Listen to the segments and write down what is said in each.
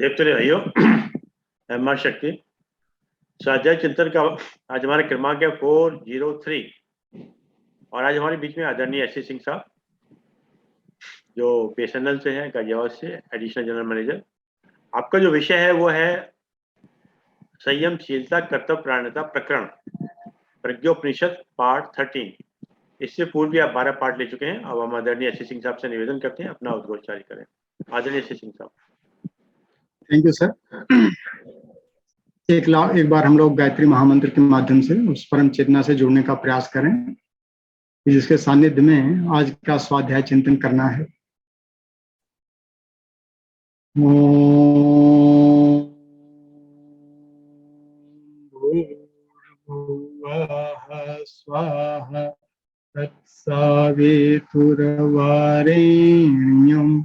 देवतुल्य भाइयों, मां शक्ति स्वाध्याय चिंतन का आज हमारा क्रमांक है 403 और आज हमारे बीच में आदरणीय एस सिंह साहब जो बीएसएनएल से हैं, गाजियाबाद से, एडिशनल जनरल मैनेजर। आपका जो विषय है वो है संयमशीलता कर्तव्यपरायणता प्रकरण प्रज्ञोपनिषद पार्ट 13। इससे पूर्व भी आप 12 पार्ट ले चुके हैं। अब हम आदरणीय एस सिंह साहब से निवेदन करते हैं अपना उद्घोष जारी करें। आदरणीय एस सिंह साहब। Thank you sir. एक बार हम लोग गायत्री महामंत्र के माध्यम से उस परम चेतना से जुड़ने का प्रयास करें जिसके सानिध्य में आज का स्वाध्याय चिंतन करना है। स्वाहा तत्सवितुर्वरेण्यं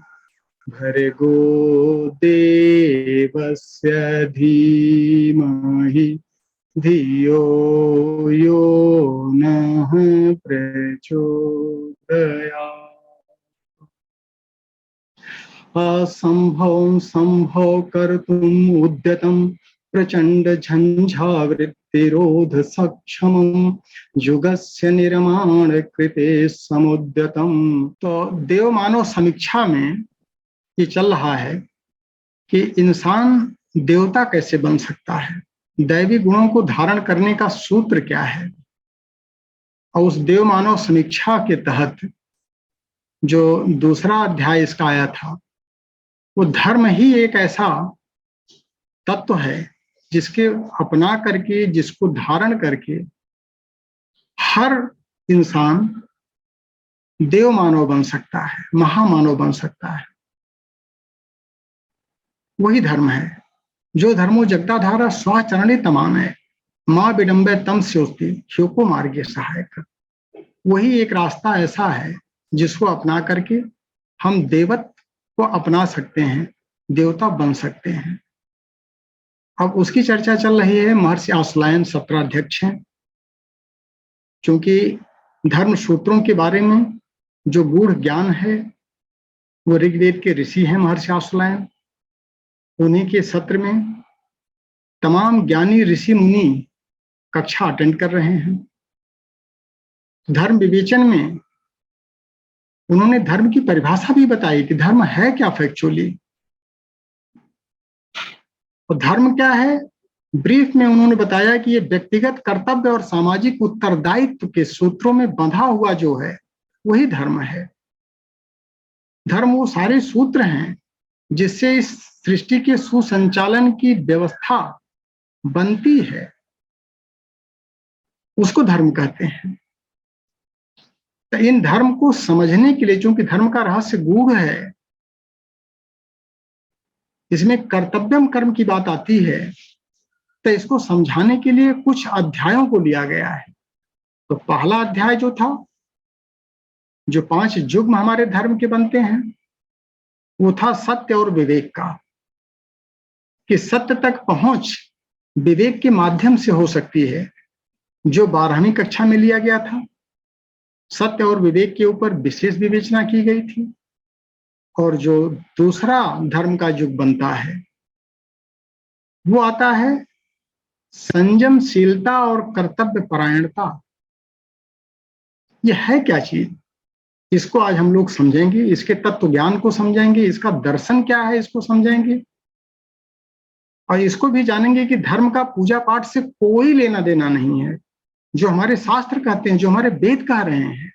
भर्गो देवस्य धीमहि धियो यो नः प्रचोदयात्। असंभवं संभव कर्तुम् उद्यतं प्रचंड झंझावृत्तिरोध सक्षमं युगस्य निर्माण कृते समुद्यतम। तो देव मानव समीक्षा में ये चल रहा है कि इंसान देवता कैसे बन सकता है, दैवी गुणों को धारण करने का सूत्र क्या है। और उस देव मानव समीक्षा के तहत जो दूसरा अध्याय इसका आया था वो धर्म ही एक ऐसा तत्व है जिसके अपना करके, जिसको धारण करके हर इंसान देव मानव बन सकता है, महामानव बन सकता है। वही धर्म है जो धर्मो जगदाधारा स्वाचरणे तमान है, माँ विडम्बे तम स्योस्ति ह्योको मार्गे सहायक। वही एक रास्ता ऐसा है जिसको अपना करके हम देवत्व को अपना सकते हैं, देवता बन सकते हैं। अब उसकी चर्चा चल रही है। महर्षि आश्लायन सत्राध्यक्ष हैं। क्योंकि धर्म सूत्रों के बारे में जो गूढ़ ज्ञान है वो ऋग्वेद के ऋषि हैं महर्षि आश्लायन। उन्हीं के सत्र में तमाम ज्ञानी ऋषि मुनि कक्षा अटेंड कर रहे हैं। धर्म विवेचन में उन्होंने धर्म की परिभाषा भी बताई कि धर्म है क्या फैक्चुअली, और धर्म क्या है। ब्रीफ में उन्होंने बताया कि ये व्यक्तिगत कर्तव्य और सामाजिक उत्तरदायित्व के सूत्रों में बंधा हुआ जो है वही धर्म है। धर्म वो सारे सूत्र हैं जिससे इस सृष्टि के सुसंचालन की व्यवस्था बनती है, उसको धर्म कहते हैं। तो इन धर्म को समझने के लिए, चूंकि धर्म का रहस्य गूढ़ है, इसमें कर्तव्यम कर्म की बात आती है, तो इसको समझाने के लिए कुछ अध्यायों को लिया गया है। तो पहला अध्याय जो था, जो 5 युग्म हमारे धर्म के बनते हैं, वो था सत्य और विवेक का, कि सत्य तक पहुंच विवेक के माध्यम से हो सकती है, जो 12वीं कक्षा में लिया गया था। सत्य और विवेक के ऊपर विशेष विवेचना की गई थी। और जो दूसरा धर्म का युग बनता है वो आता है संयमशीलता और कर्तव्य परायणता। यह है क्या चीज, इसको आज हम लोग समझेंगे, इसके तत्व ज्ञान को समझेंगे, इसका दर्शन क्या है इसको समझेंगे, और इसको भी जानेंगे कि धर्म का पूजा पाठ से कोई लेना देना नहीं है। जो हमारे शास्त्र कहते हैं, जो हमारे वेद कह रहे हैं,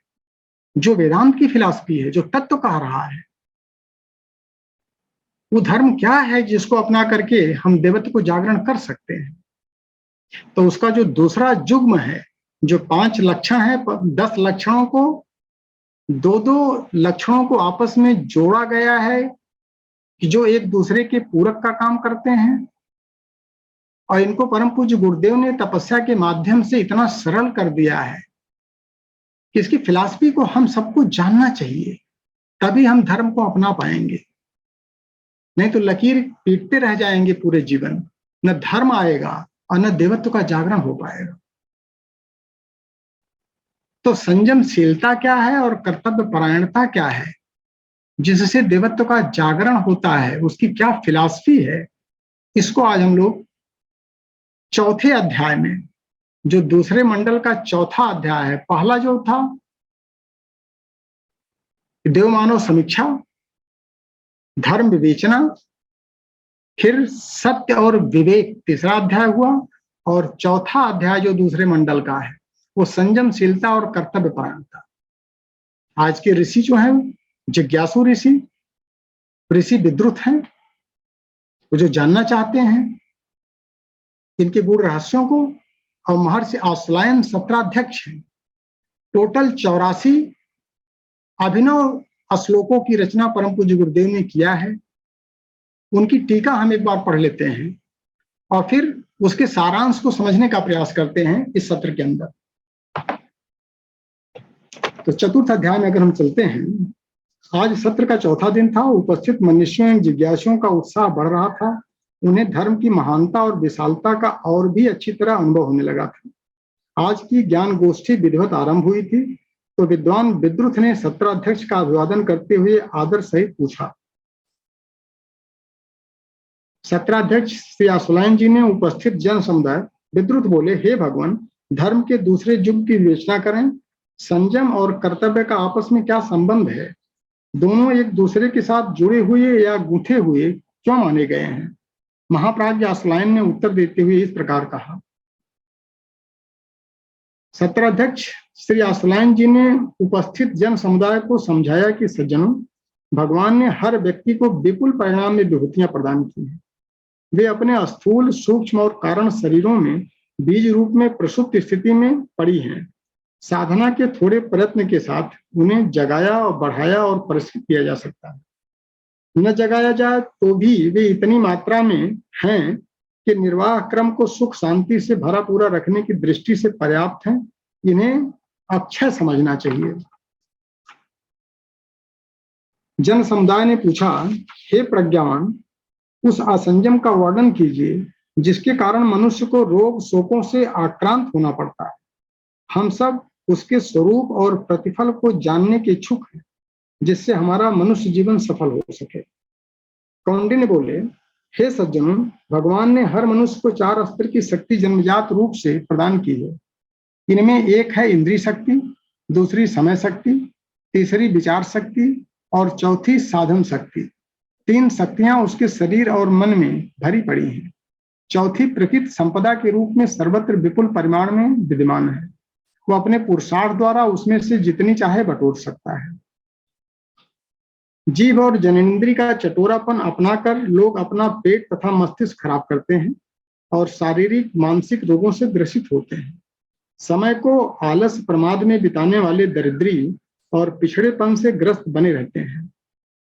जो वेदांत की फिलॉसफी है, जो तत्व कह रहा है, वो धर्म क्या है जिसको अपना करके हम देवत्व को जागरण कर सकते हैं। तो उसका जो दूसरा युग्म है, जो 5 लक्षण है, 10 लक्षणों को, 2 लक्षणों को आपस में जोड़ा गया है कि जो एक दूसरे के पूरक का काम करते हैं। और इनको परम पूज्य गुरुदेव ने तपस्या के माध्यम से इतना सरल कर दिया है कि इसकी फिलॉसफी को हम सबको जानना चाहिए, तभी हम धर्म को अपना पाएंगे। नहीं तो लकीर पीटते रह जाएंगे पूरे जीवन, न धर्म आएगा और न देवत्व का जागरण हो पाएगा। तो संयमशीलता क्या है और कर्तव्य परायणता क्या है, जिससे देवत्व का जागरण होता है, उसकी क्या फिलॉसफी है, इसको आज हम लोग चौथे अध्याय में, जो दूसरे मंडल का चौथा अध्याय है, पहला जो था देवमानव समीक्षा, धर्म विवेचना, फिर सत्य और विवेक तीसरा अध्याय हुआ, और चौथा अध्याय जो दूसरे मंडल का है वो संयमशीलता और कर्तव्य परायणता। आज के ऋषि जो हैं जिज्ञासु ऋषि, ऋषि विद्रुत हैं, वो जो जानना चाहते हैं इनके गुण रहस्यों को, और महर्षि आश्लायन 17 अध्यक्ष हैं। टोटल 84 अभिनव श्लोकों की रचना परम पूज्य गुरुदेव ने किया है। उनकी टीका हम एक बार पढ़ लेते हैं और फिर उसके सारांश को समझने का प्रयास करते हैं इस सत्र के अंदर। तो चतुर्थ अध्याय में अगर हम चलते हैं, आज सत्र का चौथा दिन था। उपस्थित मनुष्यों एवं जिज्ञासुओं का उत्साह बढ़ रहा था। उन्हें धर्म की महानता और विशालता का और भी अच्छी तरह अनुभव होने लगा था। आज की ज्ञान गोष्ठी विधिवत आरंभ हुई थी, तो विद्वान विद्रुत ने सत्र अध्यक्ष का अभिवादन करते हुए आदर सहित पूछा। सत्राध्यक्ष श्री आश्लायन जी ने उपस्थित जन समुदाय विद्रुत बोले, हे भगवान, धर्म के दूसरे युग की विवेचना करें। संयम और कर्तव्य का आपस में क्या संबंध है? दोनों एक दूसरे के साथ जुड़े हुए या गूंथे हुए क्यों माने गए हैं? महाप्राज्ञ आश्लायन ने उत्तर देते हुए इस प्रकार कहा। सत्राध्यक्ष श्री आश्लायन जी ने उपस्थित जन समुदाय को समझाया कि सज्जनों, भगवान ने हर व्यक्ति को विपुल परिणाम में विभूतियां प्रदान की हैं। वे अपने स्थूल, सूक्ष्म और कारण शरीरों में बीज रूप में प्रसुप्त स्थिति में पड़ी हैं। साधना के थोड़े प्रयत्न के साथ उन्हें जगाया और बढ़ाया और परिष्कृत किया जा सकता है। न जगाया जाए तो भी वे इतनी मात्रा में हैं कि निर्वाह क्रम को सुख शांति से भरा पूरा रखने की दृष्टि से पर्याप्त हैं। इन्हें अक्षय समझना चाहिए। जन समुदाय ने पूछा, हे प्रज्ञावान, उस असंयम का वर्णन कीजिए जिसके कारण मनुष्य को रोग शोकों से आक्रांत होना पड़ता है। हम सब उसके स्वरूप और प्रतिफल को जानने के इच्छुक हैं, जिससे हमारा मनुष्य जीवन सफल हो सके। कौंडिन्य बोले, हे सज्जनों, भगवान ने हर मनुष्य को 4 स्तर की शक्ति जन्मजात रूप से प्रदान की है। इनमें एक है इंद्रिय शक्ति, दूसरी समय शक्ति, तीसरी विचार शक्ति और चौथी साधन शक्ति। 3 शक्तियां उसके शरीर और मन में भरी पड़ी हैं। चौथी प्रकृति संपदा के रूप में सर्वत्र विपुल परिमाण में विद्यमान है। वो अपने पुरुषार्थ द्वारा उसमें से जितनी चाहे बटोर सकता है। जीव और जनेंद्रिय का चटोरापन अपनाकर लोग अपना पेट तथा मस्तिष्क खराब करते हैं और शारीरिक मानसिक रोगों से ग्रसित होते हैं। समय को आलस प्रमाद में बिताने वाले दरिद्री और पिछड़ेपन से ग्रस्त बने रहते हैं।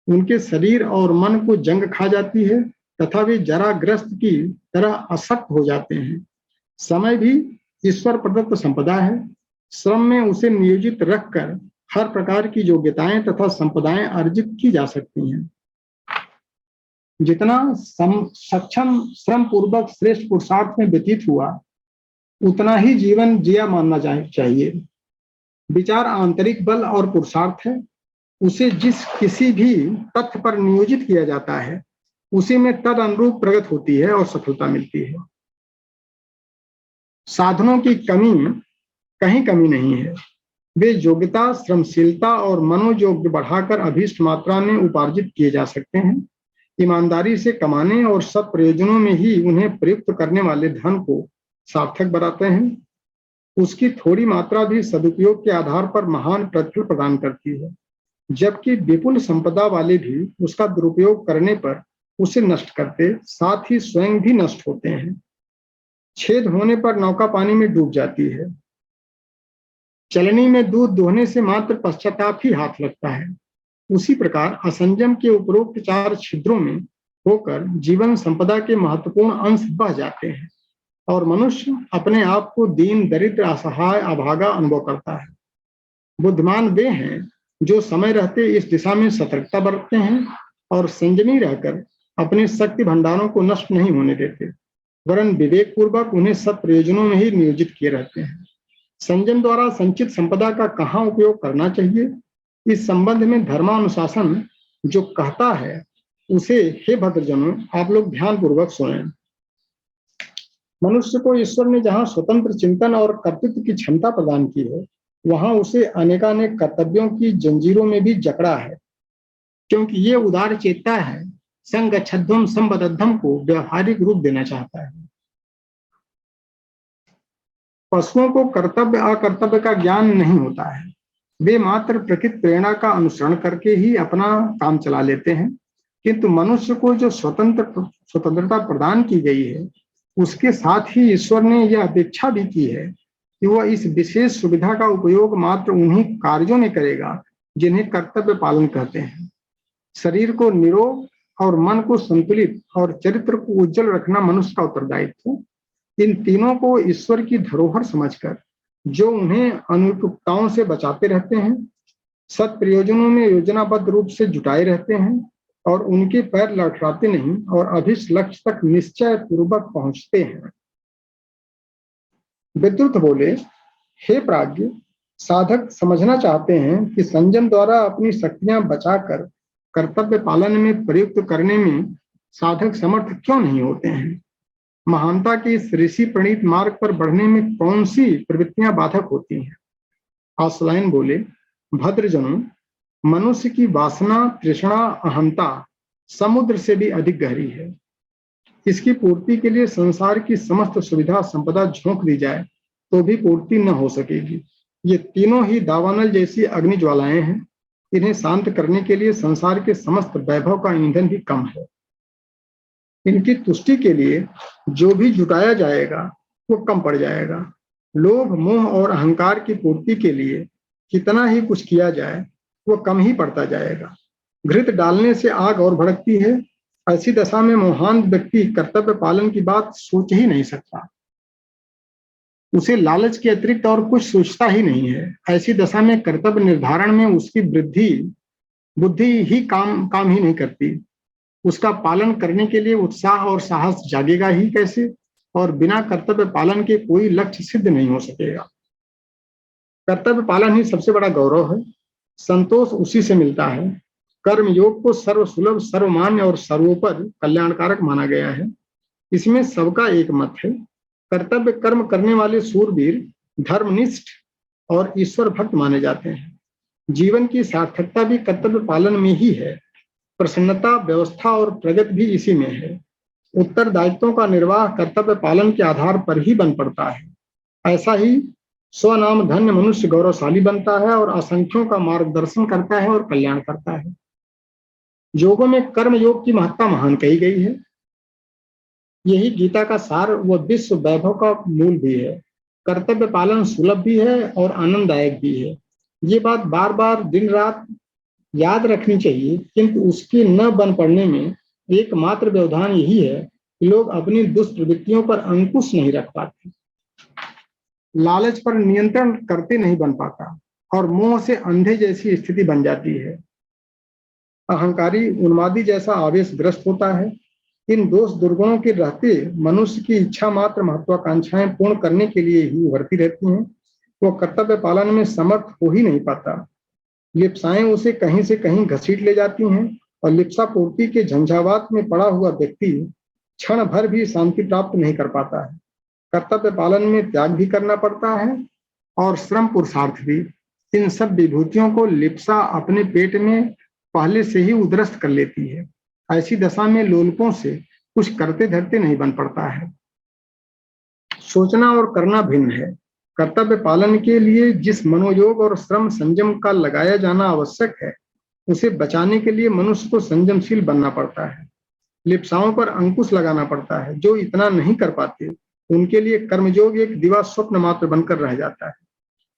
उनके शरीर और मन को जंग खा जाती है तथा वे जराग्रस्त की तरह अशक्त हो जाते हैं। समय भी ईश्वर प्रदत्त संपदा है। श्रम में उसे नियोजित रखकर हर प्रकार की योग्यताएं तथा संपदाएं अर्जित की जा सकती हैं। जितना सक्षम श्रम पूर्वक श्रेष्ठ पुरुषार्थ में व्यतीत हुआ, उतना ही जीवन जिया मानना चाहिए। विचार आंतरिक बल और पुरुषार्थ है। उसे जिस किसी भी तथ्य पर नियोजित किया जाता है, उसी में तद अनुरूप प्रगति होती है और सफलता मिलती है। साधनों की कहीं कमी नहीं है। वे योग्यता, श्रमशीलता और मनोयोग बढ़ाकर अभीष्ट मात्रा में उपार्जित किए जा सकते हैं। ईमानदारी से कमाने और सब प्रयोजनों में ही उन्हें प्रयुक्त करने वाले धन को सार्थक बनाते हैं। उसकी थोड़ी मात्रा भी सदुपयोग के आधार पर महान प्रतिफल प्रदान करती है, जबकि विपुल संपदा वाले भी उसका दुरुपयोग करने पर उसे नष्ट करते, साथ ही स्वयं भी नष्ट होते हैं। छेद होने पर नौका पानी में डूब जाती है। चलनी में दूध दोहने से मात्र पश्चाताप ही हाथ लगता है। उसी प्रकार असंयम के उपरोक्त 4 छिद्रों में होकर जीवन संपदा के महत्वपूर्ण अंश बह जाते हैं और मनुष्य अपने आप को दीन, दरिद्र, असहाय, अभागा अनुभव करता है। बुद्धिमान वे हैं जो समय रहते इस दिशा में सतर्कता बरतते हैं और संयमी रहकर अपने शक्ति भंडारों को नष्ट नहीं होने देते, वरन विवेक पूर्वक उन्हें सब प्रयोजनों में ही नियोजित किए रहते हैं। संयम द्वारा संचित संपदा का कहाँ उपयोग करना चाहिए, इस संबंध में धर्मानुशासन जो कहता है उसे हे भद्रजनों आप लोग ध्यान पूर्वक सुनें। मनुष्य को ईश्वर ने जहाँ स्वतंत्र चिंतन और कर्तृत्व की क्षमता प्रदान की है, वहां उसे अनेकानेक कर्तव्यों की जंजीरों में भी जकड़ा है, क्योंकि ये उदार चेता है, संगच्छध्वम संबद्धम को व्यवहारिक रूप देना चाहता है। पशुओं को कर्तव्य अकर्तव्य का ज्ञान नहीं होता है, वे मात्र प्रकृति प्रेरणा का अनुसरण करके ही अपना काम चला लेते हैं। किंतु मनुष्य को जो स्वतंत्रता प्रदान की गई है, उसके साथ ही ईश्वर ने यह अपेक्षा भी की है कि वह इस विशेष सुविधा का उपयोग मात्र उन्हीं कार्यों में करेगा जिन्हें कर्तव्य पालन कहते हैं। शरीर को निरोग और मन को संतुलित और चरित्र को उज्जवल रखना मनुष्य का उत्तरदायित्व। इन तीनों को ईश्वर की धरोहर समझकर जो उन्हें अनुपयुक्ताओं से बचाते रहते हैं, सत प्रयोजनों में योजनाबद्ध रूप से जुटाए रहते हैं और उनके पैर लड़खड़ाते नहीं और अभिष्ट लक्ष्य तक निश्चय पूर्वक पहुंचते हैं। विद्युत बोले, हे प्राज्ञ, साधक समझना चाहते हैं कि संयम द्वारा अपनी शक्तियां बचाकर कर्तव्य पालन में प्रयुक्त करने में साधक समर्थ क्यों नहीं होते हैं। महानता के इस ऋषि प्रणीत मार्ग पर बढ़ने में कौन सी प्रवृत्तियां बाधक होती हैं। आश्लायन बोले, भद्रजनों, मनुष्य की वासना, तृष्णा, अहंता समुद्र से भी अधिक गहरी है। इसकी पूर्ति के लिए संसार की समस्त सुविधा संपदा झोंक दी जाए तो भी पूर्ति न हो सकेगी। ये तीनों ही दावानल जैसी अग्नि ज्वालाएं हैं। इन्हें शांत करने के लिए संसार के समस्त वैभव का ईंधन भी कम है। इनकी तुष्टि के लिए जो भी जुटाया जाएगा वो कम पड़ जाएगा। लोभ, मोह और अहंकार की पूर्ति के लिए कितना ही कुछ किया जाए वो कम ही पड़ता जाएगा। घृत डालने से आग और भड़कती है। ऐसी दशा में मोहांत व्यक्ति कर्तव्य पालन की बात सोच ही नहीं सकता। उसे लालच के अतिरिक्त और कुछ सोचता ही नहीं है। ऐसी दशा में कर्तव्य निर्धारण में उसकी बुद्धि ही काम ही नहीं करती। उसका पालन करने के लिए उत्साह और साहस जागेगा ही कैसे, और बिना कर्तव्य पालन के कोई लक्ष्य सिद्ध नहीं हो सकेगा। कर्तव्य पालन ही सबसे बड़ा गौरव है। संतोष उसी से मिलता है। कर्म योग को सर्वसुलभ, सर्वमान्य और सर्वोपरि कल्याणकारक माना गया है। इसमें सबका एक मत है। कर्तव्य कर्म करने वाले सूरवीर धर्मनिष्ठ और ईश्वर भक्त माने जाते हैं। जीवन की सार्थकता भी कर्तव्य पालन में ही है। प्रसन्नता, व्यवस्था और प्रगति भी इसी में है। उत्तरदायित्वों का निर्वाह कर्तव्य पालन के आधार पर ही बन पड़ता है। ऐसा ही स्वनाम धन्य मनुष्य गौरवशाली बनता है और असंख्यों का मार्गदर्शन करता है और कल्याण करता है। योगों में कर्म योग की महत्ता महान कही गई है। यही गीता का सार व विश्व वैभव का मूल भी है। कर्तव्य पालन सुलभ भी है और आनंददायक भी है। ये बात बार बार दिन रात याद रखनी चाहिए, किंतु उसके न बन पड़ने में एकमात्र व्यवधान यही है कि लोग अपनी दुष्प्रवृत्तियों पर अंकुश नहीं रख पाते, लालच पर नियंत्रण करते नहीं बन पाता और मोह से अंधे जैसी स्थिति बन जाती है। अहंकारी, उन्मादी जैसा आवेश ग्रस्त होता है। इन दोष दुर्गुणों के रहते मनुष्य की इच्छा मात्र महत्वाकांक्षाएं पूर्ण करने के लिए ही उभरती रहती हैं। वो कर्तव्य पालन में समर्थ हो ही नहीं पाता। लिप्साएं उसे कहीं से कहीं घसीट ले जाती हैं और लिप्सा पूर्ति के झंझावात में पड़ा हुआ व्यक्ति क्षण भर भी शांति प्राप्त नहीं कर पाता है। कर्तव्य पालन में त्याग भी करना पड़ता है और श्रम पुरुषार्थ भी। इन सब विभूतियों को लिप्सा अपने पेट में पहले से ही उद्रस्त कर लेती है। ऐसी दशा में लोलुपों से कुछ करते धरते नहीं बन पड़ता है। सोचना और करना भिन्न है। कर्तव्य पालन के लिए जिस मनोयोग और श्रम संयम का लगाया जाना आवश्यक है, उसे बचाने के लिए मनुष्य को संयमशील बनना पड़ता है। लिप्साओं पर अंकुश लगाना पड़ता है। जो इतना नहीं कर पाते उनके लिए कर्मयोग एक दिवा स्वप्न मात्र बनकर रह जाता है।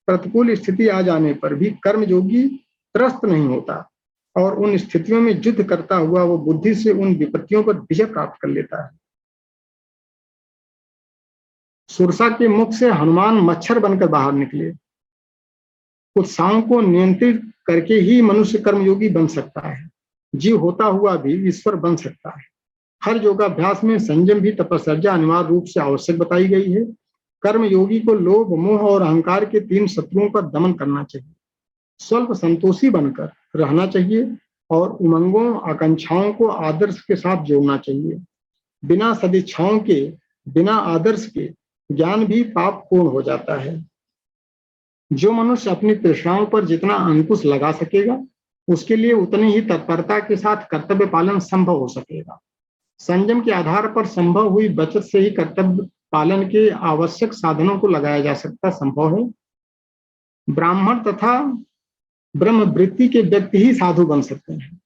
प्रतिकूल स्थिति आ जाने पर भी कर्मयोगी त्रस्त नहीं होता और उन स्थितियों में युद्ध करता हुआ वो बुद्धि से उन विपत्तियों पर विजय प्राप्त कर लेता है। सुरसा के मुख से हनुमान मच्छर बनकर बाहर निकले। उत्साहों को नियंत्रित करके ही मनुष्य कर्मयोगी बन सकता है। जीव होता हुआ भी ईश्वर बन सकता है। हर योगाभ्यास में संयम भी तपस्या अनिवार्य रूप से आवश्यक बताई गई है। कर्मयोगी को लोभ, मोह और अहंकार के 3 शत्रुओं का दमन करना चाहिए। स्वल्प संतोषी बनकर रहना चाहिए और उमंगों, आकांक्षाओं को आदर्श के साथ जोड़ना चाहिए। बिना सदिच्छाओं के बिना आदर्श के ज्ञान भी पाप पूर्ण हो जाता है। जो मनुष्य अपनी तृष्णाओं पर जितना अंकुश लगा सकेगा, उसके लिए उतनी ही तत्परता के साथ कर्तव्य पालन संभव हो सकेगा। संयम के आधार पर संभव हुई बचत से ही कर्तव्य पालन के आवश्यक साधनों को लगाया जा सकता संभव है। ब्राह्मण तथा ब्रह्मवृत्ति के व्यक्ति ही साधु बन सकते हैं।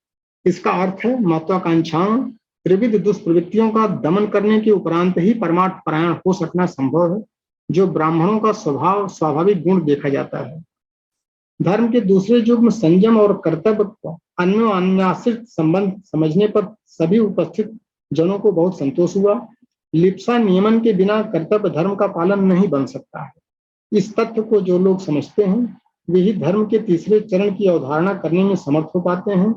इसका अर्थ है महत्वाकांक्षाओं, त्रिविध दुष्प्रवृत्तियों का दमन करने के उपरांत ही परमार्थ परायण हो सकना संभव है, जो ब्राह्मणों का स्वाभाविक गुण देखा जाता है। धर्म के दूसरे युग में संयम और कर्तव्य का अन्योन्याश्रित संबंध समझने पर सभी उपस्थित जनों को बहुत संतोष हुआ। लिप्सा नियमन के बिना कर्तव्य धर्म का पालन नहीं बन सकता है। इस तथ्य को जो लोग समझते हैं, वे ही धर्म के तीसरे चरण की अवधारणा करने में समर्थ हो पाते हैं,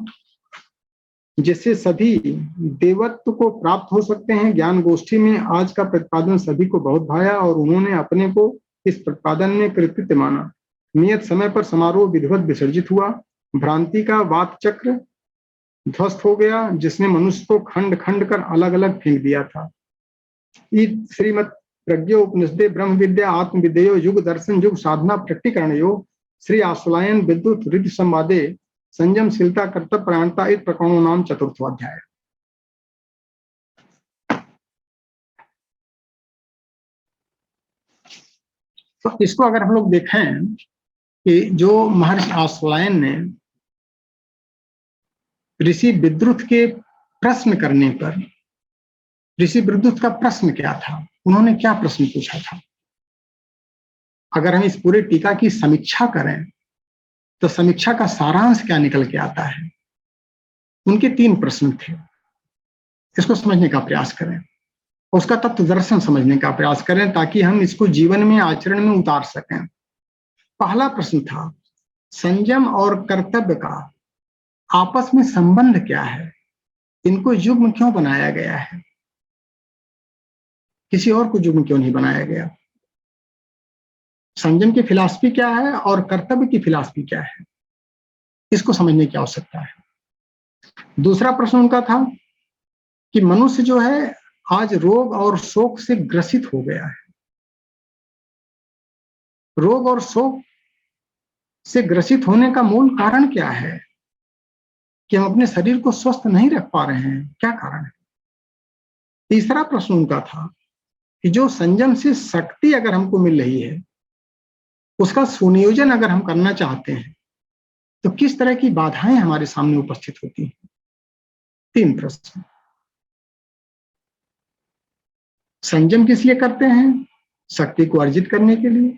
जिससे सभी देवत्व को प्राप्त हो सकते हैं। ज्ञान गोष्ठी में आज का प्रतिपादन सभी को बहुत भाया और उन्होंने अपने को इस प्रतिपादन में कृतकृत्य माना। नियत समय पर समारोह विधिवत विसर्जित हुआ। भ्रांति का वात चक्र ध्वस्त हो गया, जिसने मनुष्य को खंड खंड कर अलग अलग फेंक दिया था। श्रीमद प्रज्ञो उपनिषदे ब्रह्म विद्या आत्म विद्यो युग दर्शन युग साधना प्रकटीकरणयो श्री आश्वलायन विद्युत हृदय संवादे संयमशीलता कर्तव्य परायणता इस प्रकरणों नाम चतुर्थोध्याय। तो इसको अगर हम लोग देखें कि जो महर्षि आश्वलायन ने ऋषि विद्युत के प्रश्न करने पर, ऋषि विद्युत का प्रश्न क्या था, उन्होंने क्या प्रश्न पूछा था, अगर हम इस पूरे टीका की समीक्षा करें तो समीक्षा का सारांश क्या निकल के आता है। उनके 3 प्रश्न थे। इसको समझने का प्रयास करें, उसका तत्व दर्शन समझने का प्रयास करें, ताकि हम इसको जीवन में आचरण में उतार सकें। पहला प्रश्न था, संयम और कर्तव्य का आपस में संबंध क्या है, इनको युग्म क्यों बनाया गया है, किसी और को युग्म क्यों नहीं बनाया गया। संयम की फिलॉसफी क्या है और कर्तव्य की फिलॉसफी क्या है, इसको समझने की आवश्यकता है। दूसरा प्रश्न उनका था कि मनुष्य जो है आज रोग और शोक से ग्रसित हो गया है। रोग और शोक से ग्रसित होने का मूल कारण क्या है, कि हम अपने शरीर को स्वस्थ नहीं रख पा रहे हैं, क्या कारण है। तीसरा प्रश्न उनका था कि जो संयम से शक्ति अगर हमको मिल रही है, उसका सुनियोजन अगर हम करना चाहते हैं, तो किस तरह की बाधाएं हमारे सामने उपस्थित होती हैं। 3 प्रश्न। संयम किस लिए करते हैं, शक्ति को अर्जित करने के लिए।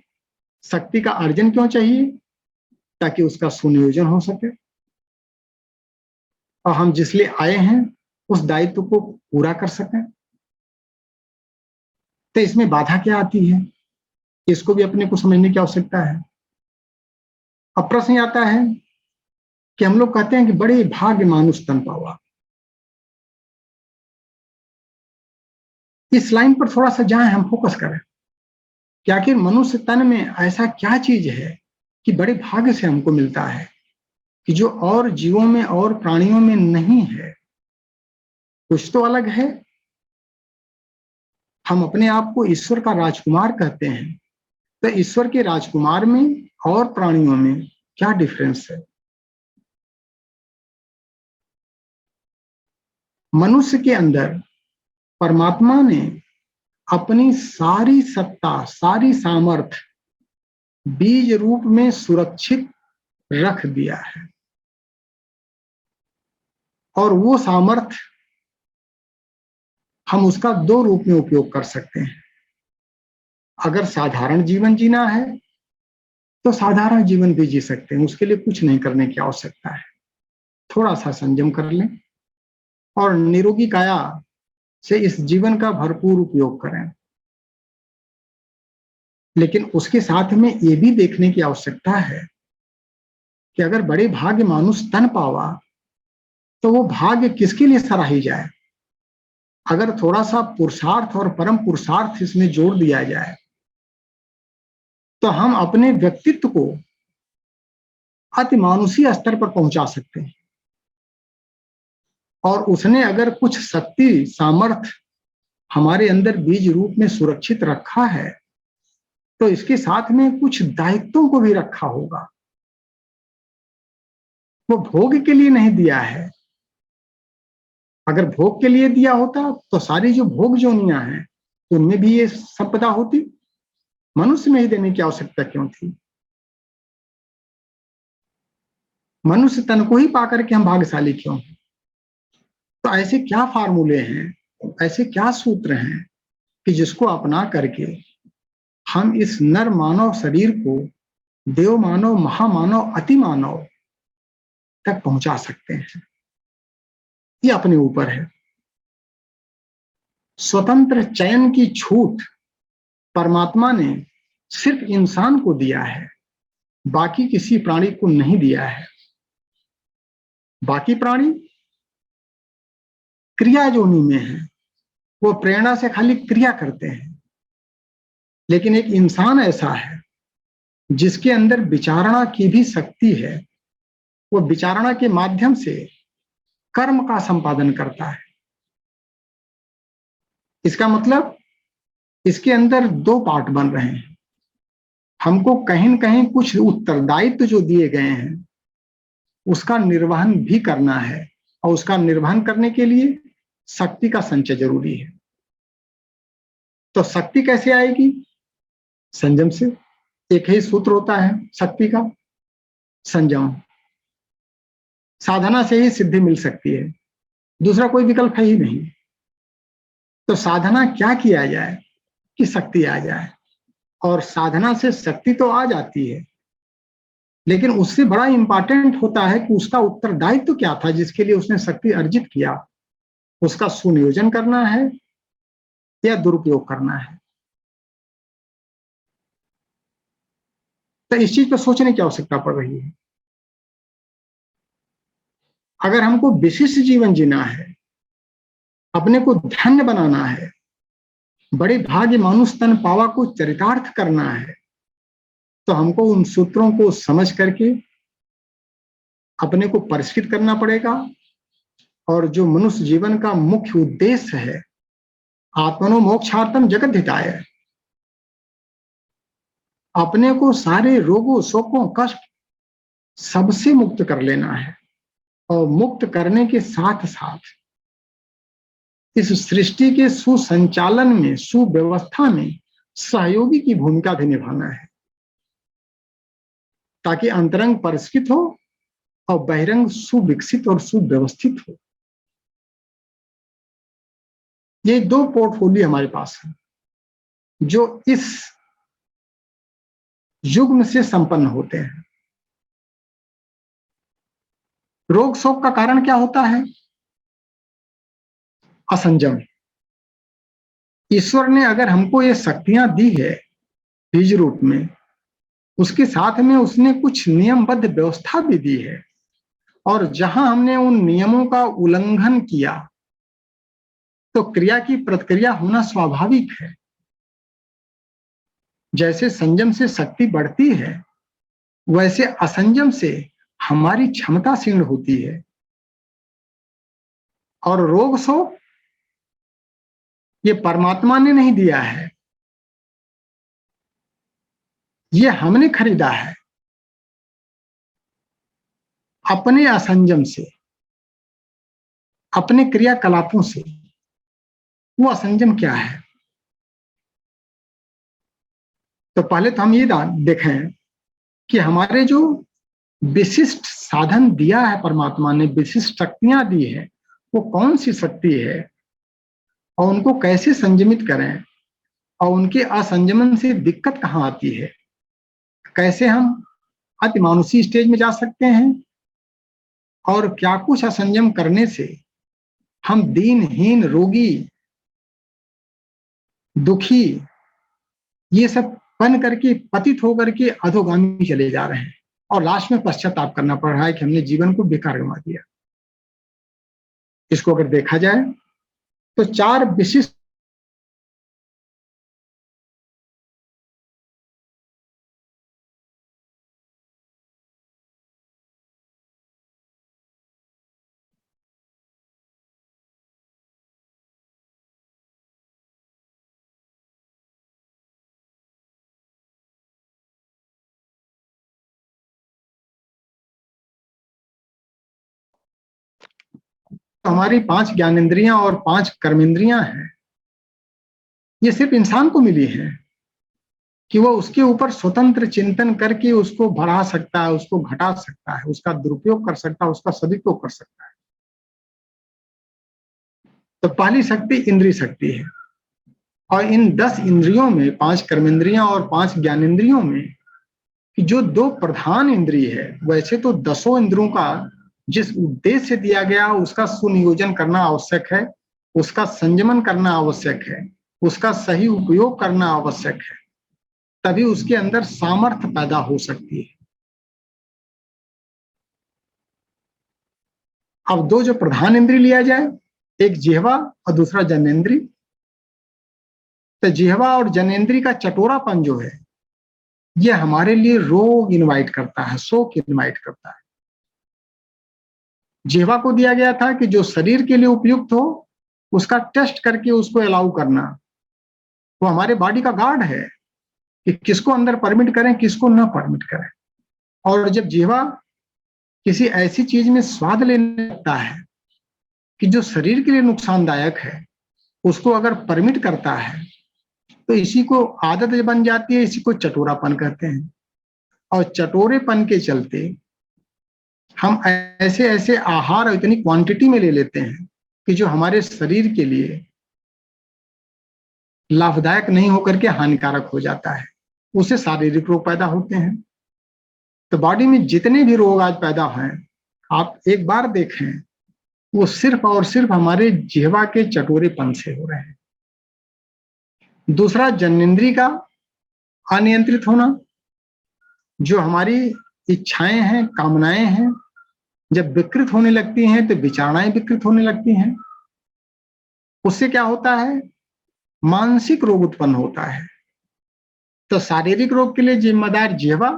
शक्ति का अर्जन क्यों चाहिए, ताकि उसका सुनियोजन हो सके और हम जिस लिए आए हैं उस दायित्व को पूरा कर सकें। तो इसमें बाधा क्या आती है, इसको भी अपने को समझने की आवश्यकता है। अब प्रश्न आता है कि हम लोग कहते हैं कि बड़े भाग्य मानुष तन पावा। इस लाइन पर थोड़ा सा जहां हम फोकस करें कि आखिर मनुष्य तन में ऐसा क्या चीज है कि बड़े भाग्य से हमको मिलता है, कि जो और जीवों में और प्राणियों में नहीं है। कुछ तो अलग है। हम अपने आप को ईश्वर का राजकुमार कहते हैं, तो ईश्वर के राजकुमार में और प्राणियों में क्या डिफरेंस है। मनुष्य के अंदर परमात्मा ने अपनी सारी सत्ता, सारी सामर्थ्य बीज रूप में सुरक्षित रख दिया है, और वो सामर्थ्य हम उसका 2 रूप में उपयोग कर सकते हैं। अगर साधारण जीवन जीना है तो साधारण जीवन भी जी सकते हैं, उसके लिए कुछ नहीं करने की आवश्यकता है। थोड़ा सा संयम कर लें और निरोगी काया से इस जीवन का भरपूर उपयोग करें। लेकिन उसके साथ में ये भी देखने की आवश्यकता है कि अगर बड़े भाग्य मानुष तन पावा, तो वो भाग्य किसके लिए सराही जाए। अगर थोड़ा सा पुरुषार्थ और परम पुरुषार्थ इसमें जोड़ दिया जाए, तो हम अपने व्यक्तित्व को अतिमानुषीय स्तर पर पहुंचा सकते हैं। और उसने अगर कुछ शक्ति, सामर्थ्य हमारे अंदर बीज रूप में सुरक्षित रखा है, तो इसके साथ में कुछ दायित्वों को भी रखा होगा। वो भोग के लिए नहीं दिया है। अगर भोग के लिए दिया होता तो सारी जो भोग जोनियां हैं उनमें भी ये संपदा होती। मनुष्य में ही देने की आवश्यकता क्यों थी? मनुष्य तन को ही पाकर के हम भाग्यशाली क्यों हैं? तो ऐसे क्या फार्मूले हैं, ऐसे क्या सूत्र हैं कि जिसको अपना करके हम इस नर मानव शरीर को देव मानव, महामानव, अति मानव तक पहुंचा सकते हैं? ये अपने ऊपर है। स्वतंत्र चयन की छूट परमात्मा ने सिर्फ इंसान को दिया है, बाकी किसी प्राणी को नहीं दिया है। बाकी प्राणी क्रिया जोनि में है, वो प्रेरणा से खाली क्रिया करते हैं। लेकिन एक इंसान ऐसा है जिसके अंदर विचारणा की भी शक्ति है। वो विचारणा के माध्यम से कर्म का संपादन करता है। इसका मतलब इसके अंदर दो पार्ट बन रहे हैं। हमको कहीं न कहीं कुछ उत्तरदायित्व जो दिए गए हैं उसका निर्वहन भी करना है, और उसका निर्वहन करने के लिए शक्ति का संचय जरूरी है। तो शक्ति कैसे आएगी? संयम से। एक ही सूत्र होता है शक्ति का, संयम। साधना से ही सिद्धि मिल सकती है, दूसरा कोई विकल्प है ही नहीं। तो साधना क्या किया जाए कि शक्ति आ जाए? और साधना से शक्ति तो आ जाती है, लेकिन उससे बड़ा इंपॉर्टेंट होता है कि उसका उत्तरदायित्व क्या था जिसके लिए उसने शक्ति अर्जित किया। उसका सुनियोजन करना है या दुरुपयोग करना है। तो इस चीज पर सोचने की आवश्यकता पड़ रही है। अगर हमको विशिष्ट जीवन जीना है, अपने को धन्य बनाना है, बड़े भाग्य मानुष तन पावा को चरितार्थ करना है, तो हमको उन सूत्रों को समझ करके अपने को परिष्कृत करना पड़ेगा। और जो मनुष्य जीवन का मुख्य उद्देश्य है, आत्मनो मोक्षार्थम जगत हिताय, अपने को सारे रोगों, शोकों, कष्ट सबसे मुक्त कर लेना है। और मुक्त करने के साथ साथ इस सृष्टि के सुसंचालन में, सुव्यवस्था में सहयोगी की भूमिका भी निभाना है, ताकि अंतरंग परिष्कृत हो और बहिरंग सुविकसित और सुव्यवस्थित हो। ये दो पोर्टफोलियो हमारे पास है जो इस युग से संपन्न होते हैं। रोग शोक का कारण क्या होता है? असंयम। ईश्वर ने अगर हमको ये शक्तियां दी है बीज रूप में, उसके साथ में उसने कुछ नियमबद्ध व्यवस्था भी दी है। और जहां हमने उन नियमों का उल्लंघन किया तो क्रिया की प्रतिक्रिया होना स्वाभाविक है। जैसे संयम से शक्ति बढ़ती है, वैसे असंयम से हमारी क्षमता क्षीण होती है। और रोग शोक ये परमात्मा ने नहीं दिया है, ये हमने खरीदा है अपने असंयम से, अपने क्रियाकलापों से। वो असंयम क्या है? तो पहले तो हम ये देखें कि हमारे जो विशिष्ट साधन दिया है परमात्मा ने, विशिष्ट शक्तियां दी है, वो कौन सी शक्ति है और उनको कैसे संयमित करें, और उनके असंयमन से दिक्कत कहाँ आती है, कैसे हम अति मानुषी स्टेज में जा सकते हैं, और क्या कुछ असंयम करने से हम दीनहीन, रोगी, दुखी, ये सब बन करके, पतित होकर के अधोगामी चले जा रहे हैं, और लास्ट में पश्चाताप करना पड़ रहा है कि हमने जीवन को बेकार गंवा दिया। इसको अगर देखा जाए तो चार विशिष्ट हमारी 5 ज्ञानेंद्रियां और 5 कर्मेंद्रियां हैं, ये सिर्फ इंसान को मिली है कि वो उसके ऊपर स्वतंत्र चिंतन करके उसको बढ़ा सकता है, उसको घटा सकता है, उसका दुरुपयोग कर सकता है, उसका सदुपयोग कर सकता है। तो पहली शक्ति इंद्रिय शक्ति है, और इन 10 इंद्रियों में 5 कर्मेंद्रियां और 5 ज्ञानेंद्रियों में कि जो 2 प्रधान इंद्रिय है, वैसे तो 10 इंद्रियों का जिस उद्देश्य दिया गया उसका सुनियोजन करना आवश्यक है, उसका संयमन करना आवश्यक है, उसका सही उपयोग करना आवश्यक है, तभी उसके अंदर सामर्थ्य पैदा हो सकती है। अब 2 जो प्रधान इंद्रिय लिया जाए, एक जिह्वा और दूसरा जनेंद्रिय। तो जिह्वा और जनेंद्रिय का चटोरापन जो है, ये हमारे लिए रोग इनवाइट करता है, शोक इनवाइट करता है। जिह्वा को दिया गया था कि जो शरीर के लिए उपयुक्त हो उसका टेस्ट करके उसको अलाउ करना, वो हमारे बॉडी का गार्ड है कि किसको अंदर परमिट करें, किसको ना परमिट करें। और जब जिह्वा किसी ऐसी चीज में स्वाद लेने लगता है कि जो शरीर के लिए नुकसानदायक है, उसको अगर परमिट करता है तो इसी को आदत बन जाती है, इसी को चटोरापन कहते हैं। और चटोरेपन के चलते हम ऐसे ऐसे आहार इतनी क्वांटिटी में ले लेते हैं कि जो हमारे शरीर के लिए लाभदायक नहीं होकर के हानिकारक हो जाता है, उससे शारीरिक रोग पैदा होते हैं। तो बॉडी में जितने भी रोग आज पैदा हैं, आप एक बार देखें, वो सिर्फ और सिर्फ हमारे जिह्वा के चटोरेपन से हो रहे हैं। दूसरा जनेंद्रिय का अनियंत्रित होना, जो हमारी इच्छाएं हैं, कामनाएं हैं, जब विकृत होने लगती हैं तो विचारणाएं विकृत होने लगती हैं। उससे क्या होता है, मानसिक रोग उत्पन्न होता है। तो शारीरिक रोग के लिए जिम्मेदार जिह्वा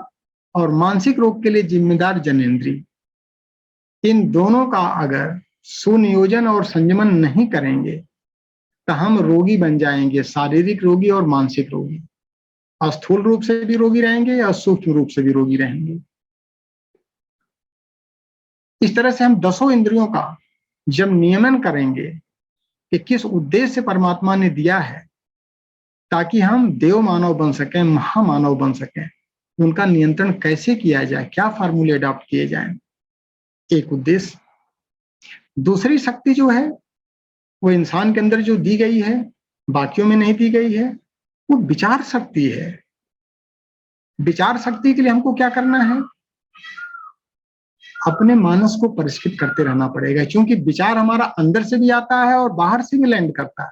और मानसिक रोग के लिए जिम्मेदार जनेंद्रिय। इन दोनों का अगर सुनियोजन और संयमन नहीं करेंगे तो हम रोगी बन जाएंगे, शारीरिक रोगी और मानसिक रोगी। स्थूल रूप से भी रोगी रहेंगे और सूक्ष्म रूप से भी रोगी रहेंगे। इस तरह से हम 10 इंद्रियों का जब नियमन करेंगे कि किस उद्देश्य से परमात्मा ने दिया है ताकि हम देव मानव बन सकें, महामानव बन सकें, उनका नियंत्रण कैसे किया जाए, क्या फार्मूले अडॉप्ट किए जाएं, एक उद्देश्य। दूसरी शक्ति जो है वो इंसान के अंदर जो दी गई है, बाकियों में नहीं दी गई है, वो विचार शक्ति है। विचार शक्ति के लिए हमको क्या करना है, अपने मानस को परिष्कृत करते रहना पड़ेगा, क्योंकि विचार हमारा अंदर से भी आता है और बाहर से भी लैंड करता है।